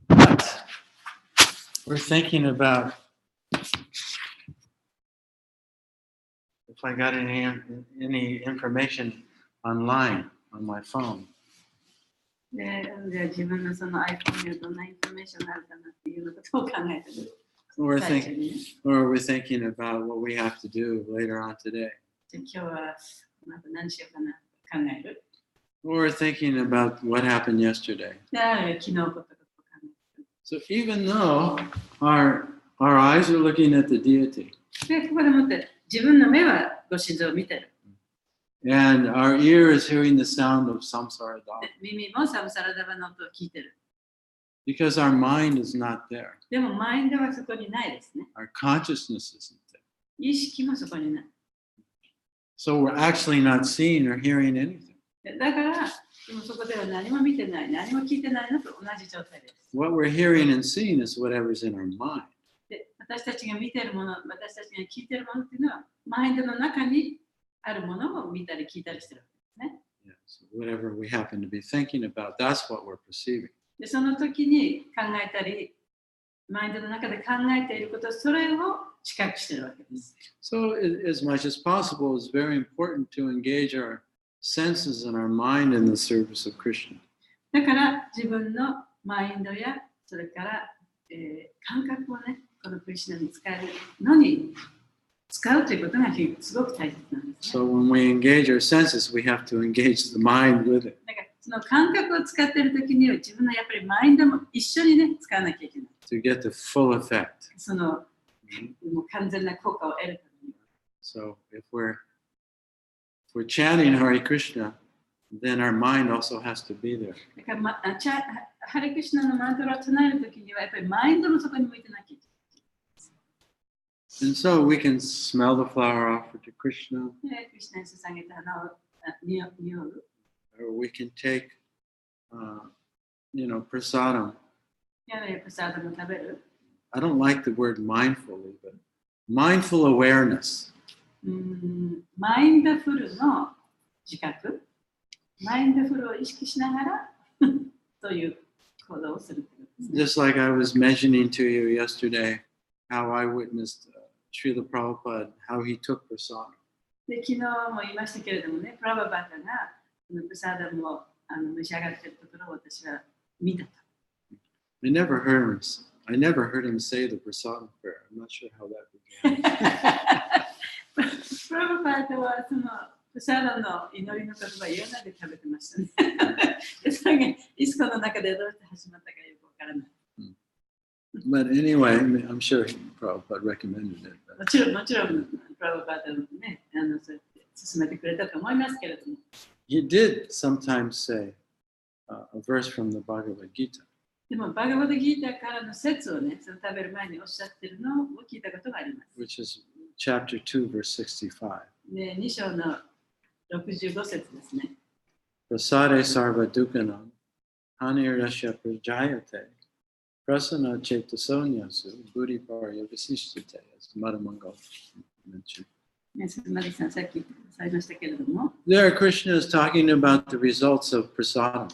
But we're thinking about if I got any information online on my phone. で、じゃあ自分のその iPhone にどんなインフォメーションがあるかなっていうのことを考えてる。 Or 最中にね。 we're thinking about what we have to do later on today. で今日はまた何しようかな考える。 Or we're thinking about what happened yesterday. で、昨日ことか考える。 So even though our eyes are looking at the deity で、ここでもって自分の目はご神像を見てる。 and our ear is hearing the sound of samsara で dava 耳もサムサラダバの音を聞いてる。 because our mind is not there. でもマインドはそこにないですね。 Our consciousness isn't there. 意識もそこにない。 So we're actually not seeing or hearing anything. でだから、でもそこでは何も見てない、何も聞いてないのと同じ状態です。 What we're hearing and seeing is whatever's in our mind. で、私たちが見てるもの、私たちが聞いてるものっていうのは、マインドの中にあるものを見たり聞いたりしてるわけですね。 Yeah, so whatever we happen to be thinking about, that's what we're perceiving. で、その時に考えたり、マインドの中で考えていること、それを知覚してるわけです。 So as much as possible, it's very important to engage our senses and our mind in the service of Krishna. だから自分のマインドや、それから、感覚をね、このクリシュナに使えるのに使うということがすごく大切なんですね。So when we engage our senses, we have to engage the mind with it だからその感覚を使っているときには自分のやっぱりマインドも一緒にね、使わなきゃいけない。 to get the full effect. そのもう完全な効果を得るために。 So if we're chanting Hare Krishna, then our mind also has to be there. だから、ハレクシュナのマントラを唱えるときにはやっぱりマインドもそこに向いてなきゃいけない。 And so we can smell the flower offered to Krishna, で、クリシュナに捧げた花を匂う。 or we can take, prasadam. やはりプサードも食べる。 I don't like the word mindfully, but mindful awareness. マインドフルの自覚、マインドフルを意識しながらという行動をするということですね。 Just like I was mentioning to you yesterday, how I witnessed Srila Prabhupada, how he took prasadam. で、昨日も言いましたけれどもね、プラババタがプサーダムを召し上がっているところを私は見たと。I never heard him say the prasadam prayer. I'm not sure how that began. プラババタはそのプサダの祈りの言葉言わないで食べてましたね。で、それがイスコの中でどうして始まったかよくわからない。But anyway, I'm sure Prabhupada recommended it. もちろん、プラブパータのね、そうやって進めてくれたと思いますけれども。He did sometimes say a verse from the Bhagavad Gita. でも、バガバドギーターからの説をね、その食べる前におっしゃってるのを聞いたことがあります。Which is chapter 2, verse 65. で、2章の65節ですね。Prasade sarva dukkanam hanirasya prajayate prasana chetasonyasu buddhiparya visishtate, as Madhamangal mentioned. ね、マリさん、さっきされましたけれども。There, Krishna is talking about the results of prasadam.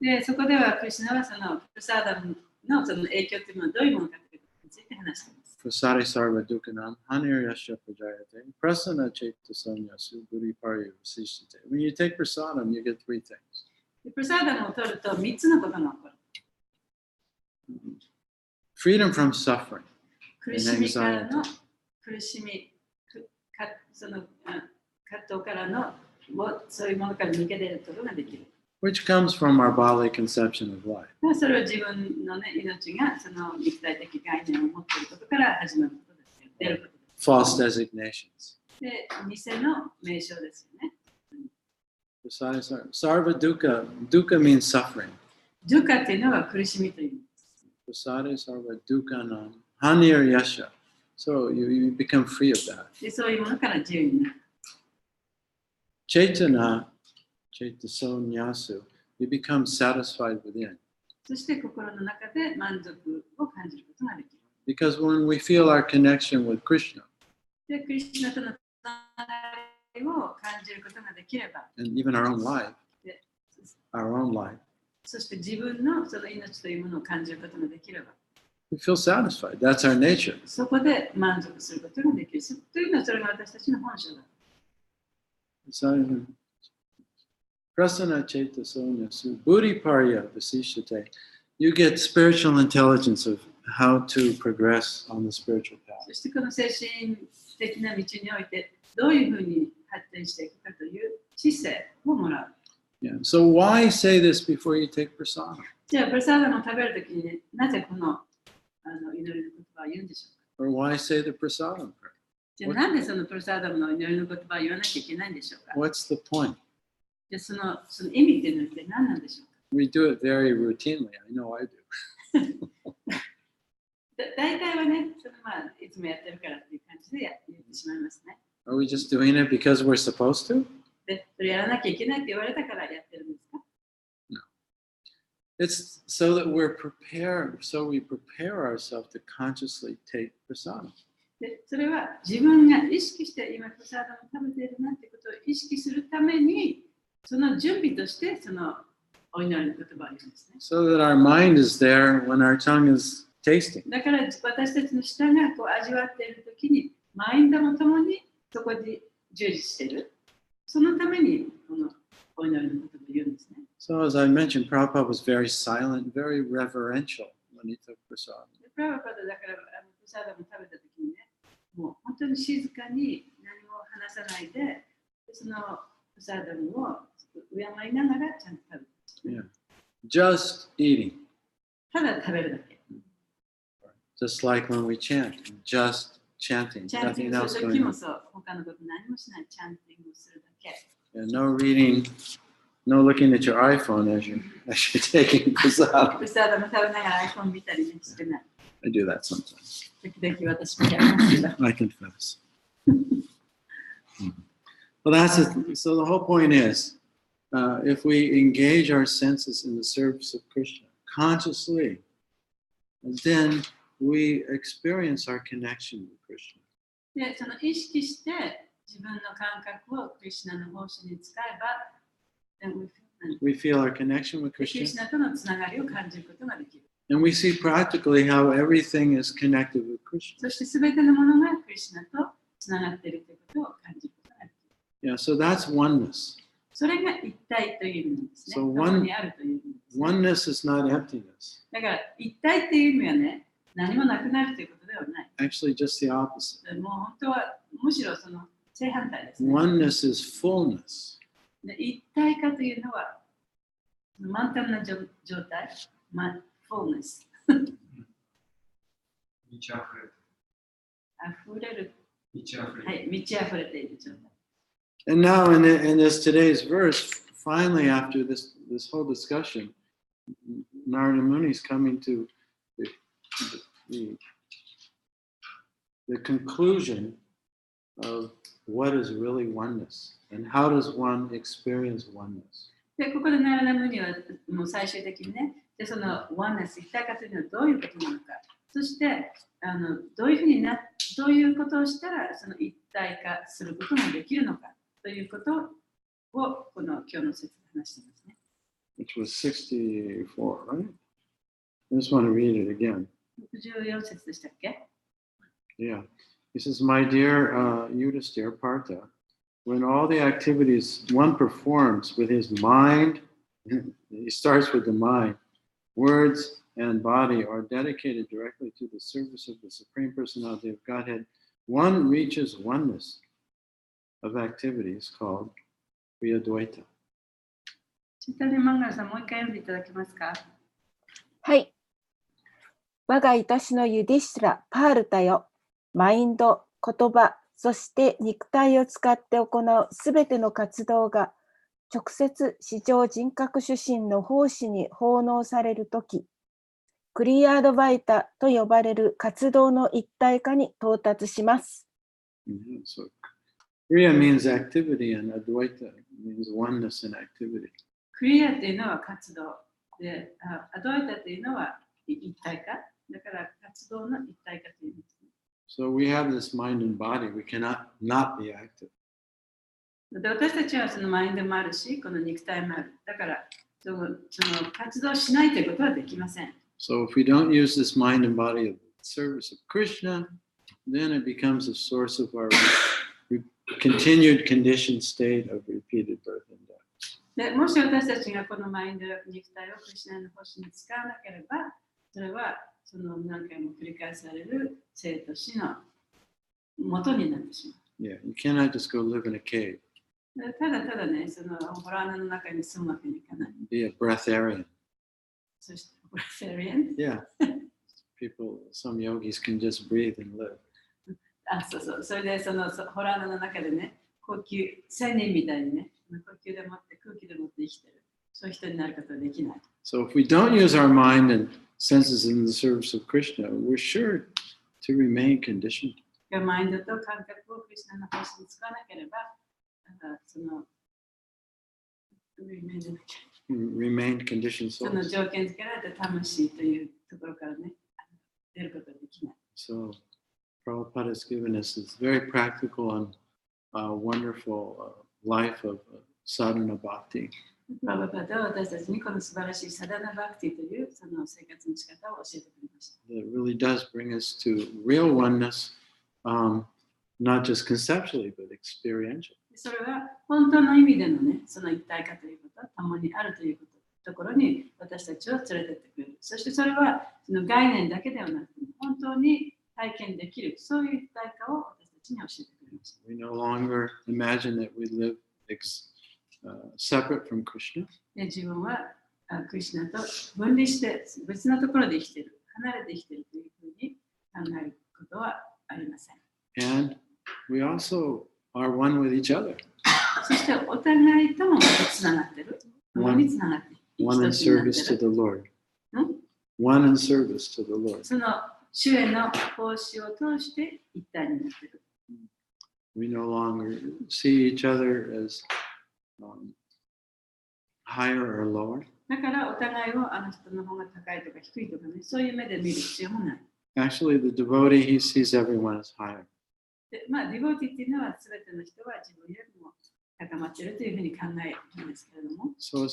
で、そこではクリシュナはそのプサダムのその影響というのはどういうものかということについて話しています。Prasade sarva dukkanam hanirasya prajayate prasana chetasonyasu buddhiparya visishtate. When you take prasadam, you get three things. でプサダムを取ると3つのことが起こる。Freedom from suffering 苦しみからの苦しみ、その葛藤からのそういうものから抜け出ることができる。which comes from our bodily conception of life. それは自分の、ね、命がその肉体的概念を持っていることから始まることですよ。出ることです。False designations. で、偽の名称ですよね。Sarva dukkha. Dukkha means suffering. ドゥカっていうのは苦しみという意味です。Prasade sarva dukkhanam hanir yasha. So you become free of that. で、そういうものから自由になる。Chetana, chetasonyasu. You become satisfied within. そして心の中で満足を感じることができる。Because when we feel our connection with Krishna, で、クリスナとのつながりを感じることができれば、 and even our own life, で our own life, そして自分のその命というものを感じることができれば、 we feel satisfied. That's our nature. そこで満足することができる。というのはそれが私たちの本性だ。Prasana chetasonyasu buddhiparya visishate. You get spiritual intelligence of how to progress on the spiritual path. そしてこの精神的な道においてどういうふうに発展していくかという知性をもらう。Yeah. So why say this before you take prasadam? じゃあ、プラサダムを食べるときに、ね、なぜこの祈りの言葉を言うんでしょうか。 Or why say the prasadam prayer? じゃあ、なんでそのプラサダムの祈りの言葉を言わなきゃいけないんでしょうか。 What's the point? じゃあその意味っていうのは一体何なんでしょうか。 We do it very routinely. I know I do. 大体はね、いつもやってるからっていう感じで言ってしまいますね。Are we just doing it because we're supposed to? で、それやらなきゃいけないって言われたからやってるんですか？ No. It's so that we're prepared, so we prepare ourselves to consciously take prasadam. で、それは自分が意識して今プラサダムを食べているなってことを意識するために、その準備としてそのお祈りの言葉を言うんですね。So that our mind is there when our tongue is tasting. だから私たちの舌がこう味わっているときに、マインドもともにそこに従事している。そのためにこのお祈りの言葉を言うんですね。So as I mentioned, Prabhupada was very silent, very reverential when he took prasadam. プラバパダだからプサダム食べたときにね、もう本当に静かに何も話さないで、そのプサダムを敬いながらちゃんと食べる。Yeah. Just eating. ただ食べるだけ。Just like when we chant, just chanting, チャンティン nothing グ else する going 時も on. そう、他のこと何もしない、チャンティングをするだけ。Yeah, no reading, no looking at your iPhone as you're taking prasadam. プサダム食べながら iPhone 見たりねしてない。I do that sometimes. 時々私もやりますけど。I confess. Well, that's it. So the whole point is, if we engage our senses in the service of Krishna consciously, then we experience our connection with Krishna. で、その意識して自分の感覚をクリシュナの奉仕に使えば、We feel our connection with クリシ Krishna, ュナとのつながりを感じることができる。 and we see practically how everything is connected with Krishna. そして全てのものがクリシュナとつながっているということを感じることができる。 Yeah, so that's oneness. それが一体という意味なんですね。 So 共にあるという意味です、ね。 Oneness is not emptiness. だから一体っていう意味はね、何もなくなるということではない。 Actually, just the opposite. もう本当はむしろその正反対ですね。 Oneness is fullness. で一体化というのは満タンな状態、fullness。満ち溢れる。溢れる。満ち溢れる。はい、満ち溢れている状態。And now in this today's verse, finally after this whole discussion, Narada Muni is coming to the conclusion of what is really oneness and how does one experience oneness. で、ここでナラダムニはもう最終的にね、でそのワンネス、一体化というのはどういうことなのか、そしてどういうふうにどういうことをしたらその一体化することができるのかということをこの今日の説で話していますね。Which was 64, right? I just want to read it again. 64節でしたっけ？ Yeah. He says, my dear Yudhisthira Partha, when all the activities one performs with his mind, he starts with the mind, words and body are dedicated directly to the service of the Supreme Personality of Godhead, one reaches oneness of activities called Priyadvaita. チタネマンガラさん、もう一回読んでいただけますか？はい。我が愛しのユディシュラ・パールタよ。マインド、言葉、そして肉体を使って行うすべての活動が直接至上人格主神の奉仕に奉納されるとき、クリアードバイタと呼ばれる活動の一体化に到達します。So, Kriya means activity and Advaita means oneness in activity. クリアというのは活動で、アドワイタというのは一体化。だから活動の一体化というんですね。So we have this mind and body. We cannot not be active. で私たちはそのマインドもあるし、この肉体もある。だからその活動しないということはできません。So if we don't use this mind and body of service of Krishna, then it becomes a source of our continued conditioned state of repeated birth and death. でもし私たちがこのマインドや肉体をクリシュナの星に使わなければ、それはその何回も繰り返される生と死の元になってしまう。Yeah, you cannot just go live in a cave. ただただね、そのホラー穴の中に住むわけにいかない。Be a breatharian. そして、ブラセリアン Yeah. People, some yogis can just breathe and live. そうそう。それでそのホラー穴の中でね、呼吸、仙人みたいにね、呼吸でもって空気でもって生きてる。そういう人になることはできない。So if we don't use our mind and senses in the service of Krishna, we're sure to remain conditioned. マインドと感覚をクリシュナの星に使わなければ、そのRemain conditioned その souls. 条件付けられた魂というところからね、出ることはできない。So Prabhupada has given us this very practical and wonderful life of sadhana bhakti. プラバパダは私たちにこの素晴らしいサダナバクティというその生活の仕方を教えてくれました。It really does bring us to real oneness, not just conceptually, but experientially. それは本当の意味でのね、その一体化ということ、共にあるというところに私たちを連れてってくれる。そしてそれはその概念だけではなくて、本当に体験できる、そういう一体化を私たちに教えてくれました。We no longer imagine that we live separate from Krishna. で自分はクリシュナと分離して別のところで生きている、離れて生きているというふうに考えることはありません。And we also are one with each other. そしてお互いともつながっている。共につながっている。One in service to the Lord. One in service to the Lord. その主への奉仕を通して一体になっている。We no longer see each other as higher or lower. だからお互いをあの人の方が高いとか低いとかね、そういう目で見る必要もない。Actually, the devotee, he sees everyone as higher. でディボーティっていうのは全ての人は自分よりも高まっているというふうに考えるんですけれども。So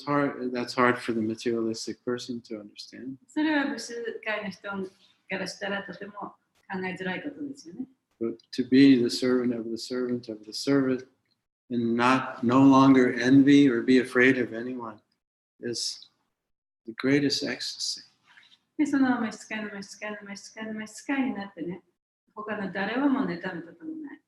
that's hard for the materialistic person to understand. それは物質界の人からしたらとても考えづらいことですよね。But to be the servant of the servant of the servant and no longer envy or be afraid of anyone is the greatest ecstasy. で、その召使いの召使いの召使いの召使いになってね、他の誰をも妬むこともない。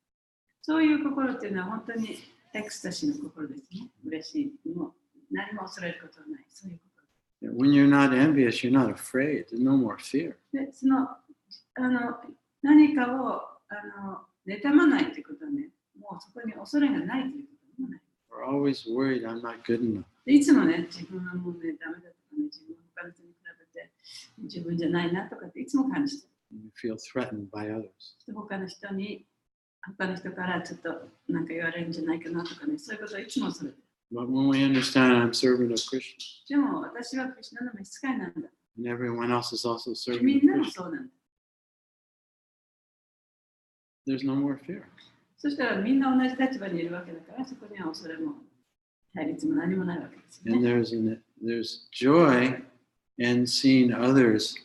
そういう心っていうのは本当にエクスタシーの心ですね。嬉しい。もう何も恐れることはない。そういう心。When you're not envious, you're not afraid. There's no more fear. で、その何かを妬まないということはね、もうそこに恐れがないということでもない。We're always worried I'm not good enough. でいつもね、自分はもうね、ダメだとかね、自分は他の人に比べて自分じゃないなとかっていつも感じてる。You feel threatened by others. 他の人からちょっとなんか言われるんじゃないかなとかね、そういうことをいつも恐れてる。But when we understand I'm servant of Krishna, でも私はクリシュナの召使いなんだ。 and everyone else is also serving みんなも Krishna, そうなんだ。 there's no more fear. そしたらみんな同じ立場にいるわけだから、そこには恐れも対立も何もないわけですよ And ね。there's joy in seeing others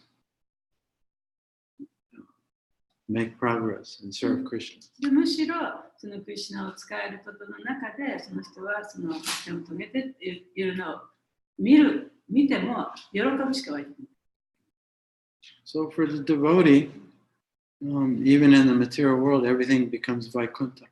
make progress and serve Krishna. でむしろそのクリシュナを使えることの中で、その人はその手を遂げてっていうのを見ても喜ぶしか湧いてない。 So for the devotee, even in the material world, everything becomes Vaikuntha.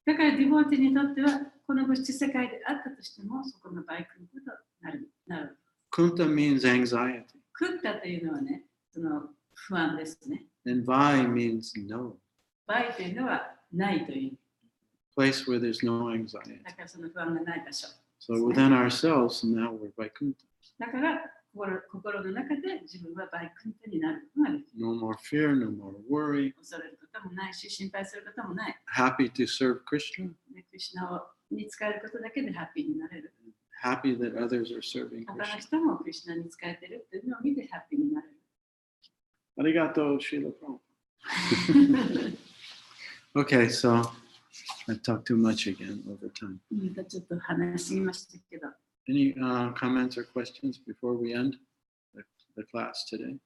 だからディボーティにとっては、この物質世界であったとしても、そこのバイクのことになる。Kunta means anxiety, クッタというのはね、その不安ですね。 and Vai means no, バイというのはないという。 place where there's no anxiety. だからその不安がない場所。 So within ourselves, now we're Vaikuntha. だから心の中で自分はバイクントになることができる。 No more fear, no more worry. 恐れることもないし、心配することもない。 Happy to serve Krishna. クリシュナに使えることだけでハッピーになれる。 Happy that others are serving 他の Krishna. 人もクリシュナに使えてるっていうのを見てハッピーになれる。 Arigato, Srila Prabhupada. Okay, so I talked too much again over time. またちょっと話しすぎましたけど。 Any comments or questions before we end the class today?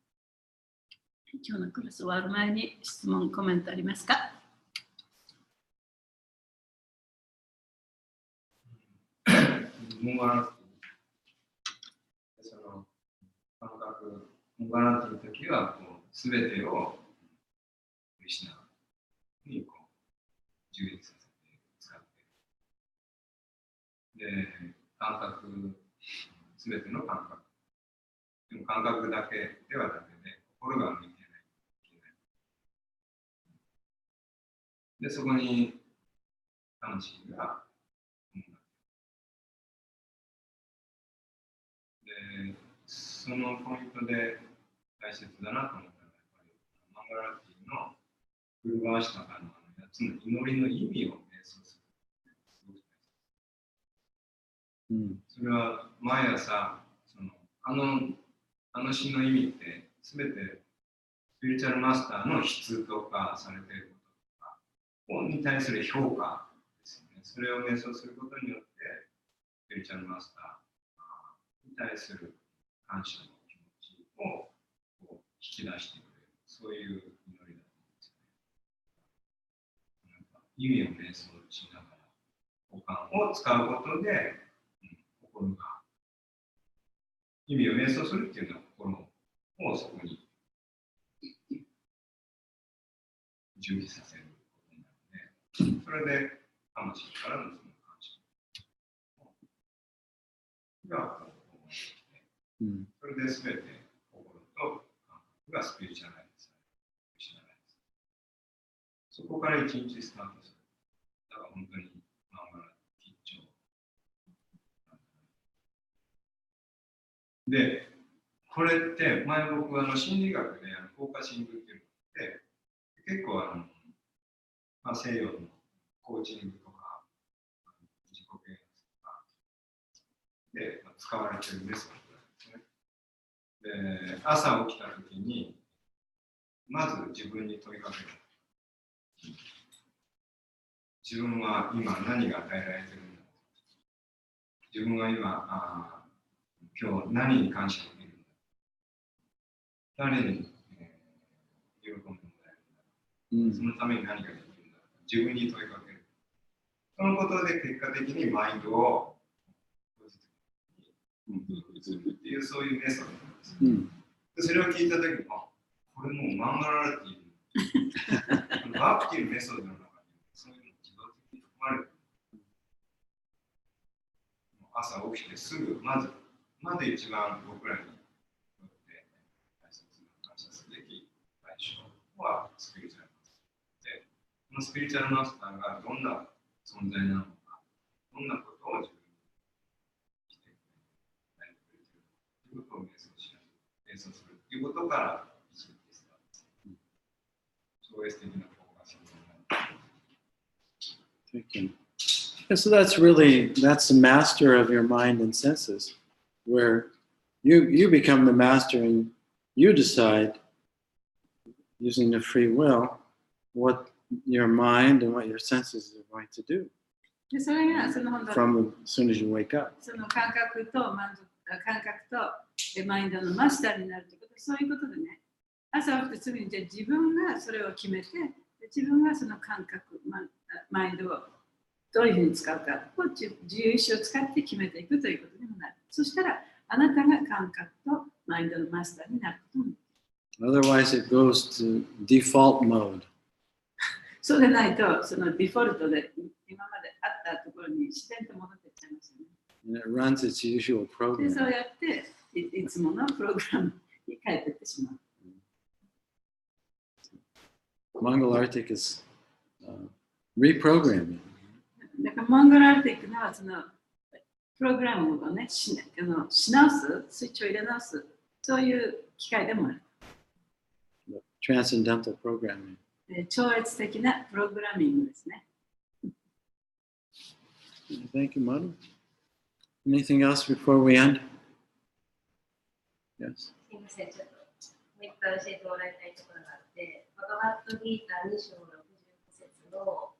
今日のクラス終わる前に質問、コメントありますか？モンガラその感覚、モンガラというときはすべてをクリシュナに充実させて使って、で、感覚、すべての感覚。でも感覚だけではダメで、心が向いてないといけない。で、そこに魂がそのポイントで大切だなと思ったのは、やっぱりマンガラティのフルバーシタカの8つの祈りの意味を瞑想する。それは毎朝、あの詩の意味ってすべてスピリチュアルマスターの質とかされていることとかに対する評価ですよね。それを瞑想することによって、スピリチュアルマスターに対する感謝の気持ちを引き出してくれる、そういう祈りだと思うんですよね。意味を瞑想しながら、五感を使うことで、心が、意味を瞑想するっていうのは心をそこに充実させることになるので、それで魂からのその感謝がそれで全て心と感覚がスピリチュアライズされる。そこから一日スタートする。だから本当にマンガラ吉兆。で、これって前僕は心理学でフォーカシングっていうのって結構西洋のコーチングとか自己啓発とかで使われているメソッド。で朝起きたときに、まず自分に問いかける。自分は今何が与えられているんだ。自分は今日何に感謝できるんだ。誰に、喜んでもらえるんだ。そのために何ができるんだ。自分に問いかける。そのことで結果的にマインドをポジティブにするっていう、そういうメソッドなんです。でそれを聞いたときに、これもうマンガラティバクティのメソッドの中にそういうの自動まれて、朝起きてすぐ、まず一番僕らにとって大切な感謝すべき対象はスピリチュアルマスターで、このスピリチュアルマスターがどんな存在なのか、どんなことを自分にしてくれてるということを瞑想するということから一時です。超越的なフォーカスになる。Thank you. So that's the master of your mind and senses, where you become the master and you decide, using the free will, what your mind and what your senses are going to do でそれがその本当 from as soon as you wake up. その感覚とマインドのマスターになるということ、そういうことでね、朝起きてすぐにじゃあ自分がそれを決めて、自分がその感覚、マインドをどういうふうに使うかを自由意志を使って決めていくということにもなる。そしたら、あなたが感覚とマインドのマスターになることも。Otherwise, it goes to default mode. そうでないと、そのデフォルトで今まであったところに自然と戻っていっちゃいますよね。And it runs its usual で、 program. そうやっていつものプログラムに変えていってしまう。Mongol Arctic is reprogramming. だからモンゴルアルティックのそのプログラムをね、し直す、スイッチを入れ直す、そういう機会でもある。Transcendental programming. 超越的なプログラミングですね。Thank you, Manu. Anything else before we end? Yes. すみません、ちょっともう一回教えてもらいたいところがあって、バガバットギーター2章65節の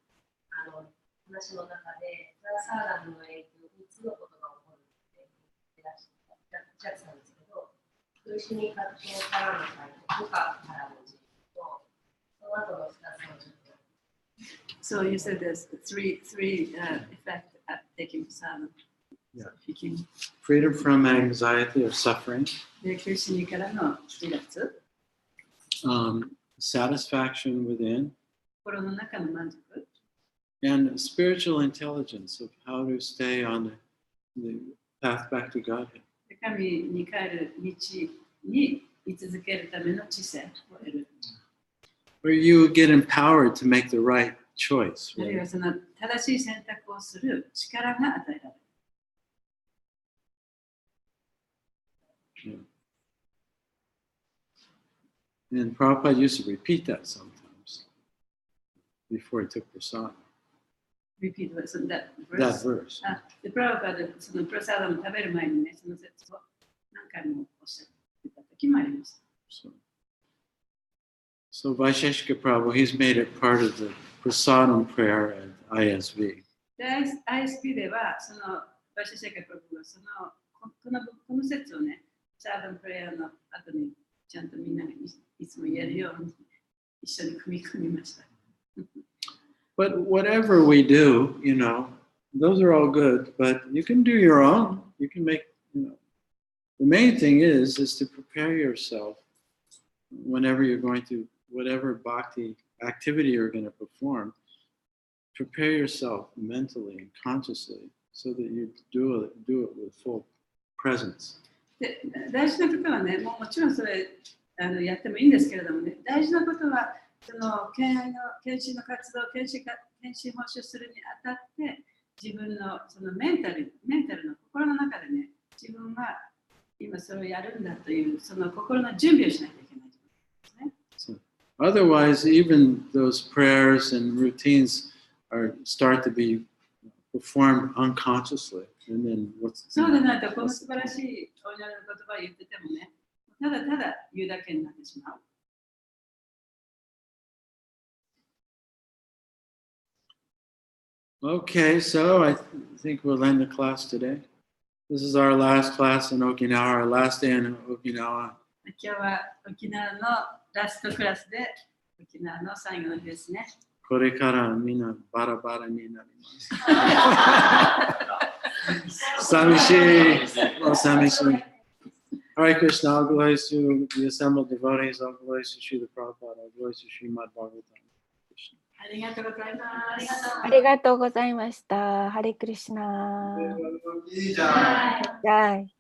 話の中で、プラサーラムの影響、3つのことが起こるって言ってらっしゃったんですけど、苦しみ葛藤からの解放、部下からの自由と、その後の2つをちょっと。So you said there's three effects at taking prasadam. Yeah. Freedom from anxiety or suffering. で、苦しみからの離脱。Satisfaction within. 心の中の満足。And spiritual intelligence of how to stay on the path back to Godhead. 神に帰る道に居続けるための知性を得る。Where you get empowered to make the right choice. あるいはその正しい選択をする力が与えられる。Yeah. And Prabhupada used to repeat that sometimes before he took prasadam. Repeat that verse. で、プラバでそのプラサダムを食べる前にね、その説を何回もおっしゃってた時もあります。So Vaisheshika Prabhu, he's made it part of the prasadam prayer at ISV. で、ISP では、そのバイシェシェカプラブがそのこの説をね、サーダムプレイヤーの後にちゃんとみんながいつも言えるように一緒に組み込みました。But whatever we do, those are all good, but you can do your own. You can make, the main thing is to prepare yourself whenever you're going to, whatever bhakti activity you're going to perform, prepare yourself mentally and consciously so that you do it with full presence. で、大事なことはね、もちろんそれやってもいいんですけれどもね、大事なことは、その献身の活動、献身奉仕するにあたって、自分のそのメンタルの心の中でね、自分が今それをやるんだという、その心の準備をしなきゃいけないですね。Otherwise, even those prayers and routines start to be performed unconsciously. And then そうでないと、この素晴らしいお祈りの言葉を言っててもね、ただただ言うだけになってしまう。Okay, so I think we'll end the class today. This is our last class in Okinawa, our last day in Okinawa. 今日は沖縄のラストクラスで、沖縄の最後の日ですね。これからみんなバラバラになります。寂しい。寂しい。Hare Krishna, all glories to the assembled devotees, all glories to Srila Prabhupada, all glories to Srimad Bhagavatam. Krishna. ありがとうございます。ありがとうございました。ハレクリシナ。いいじゃん。はい。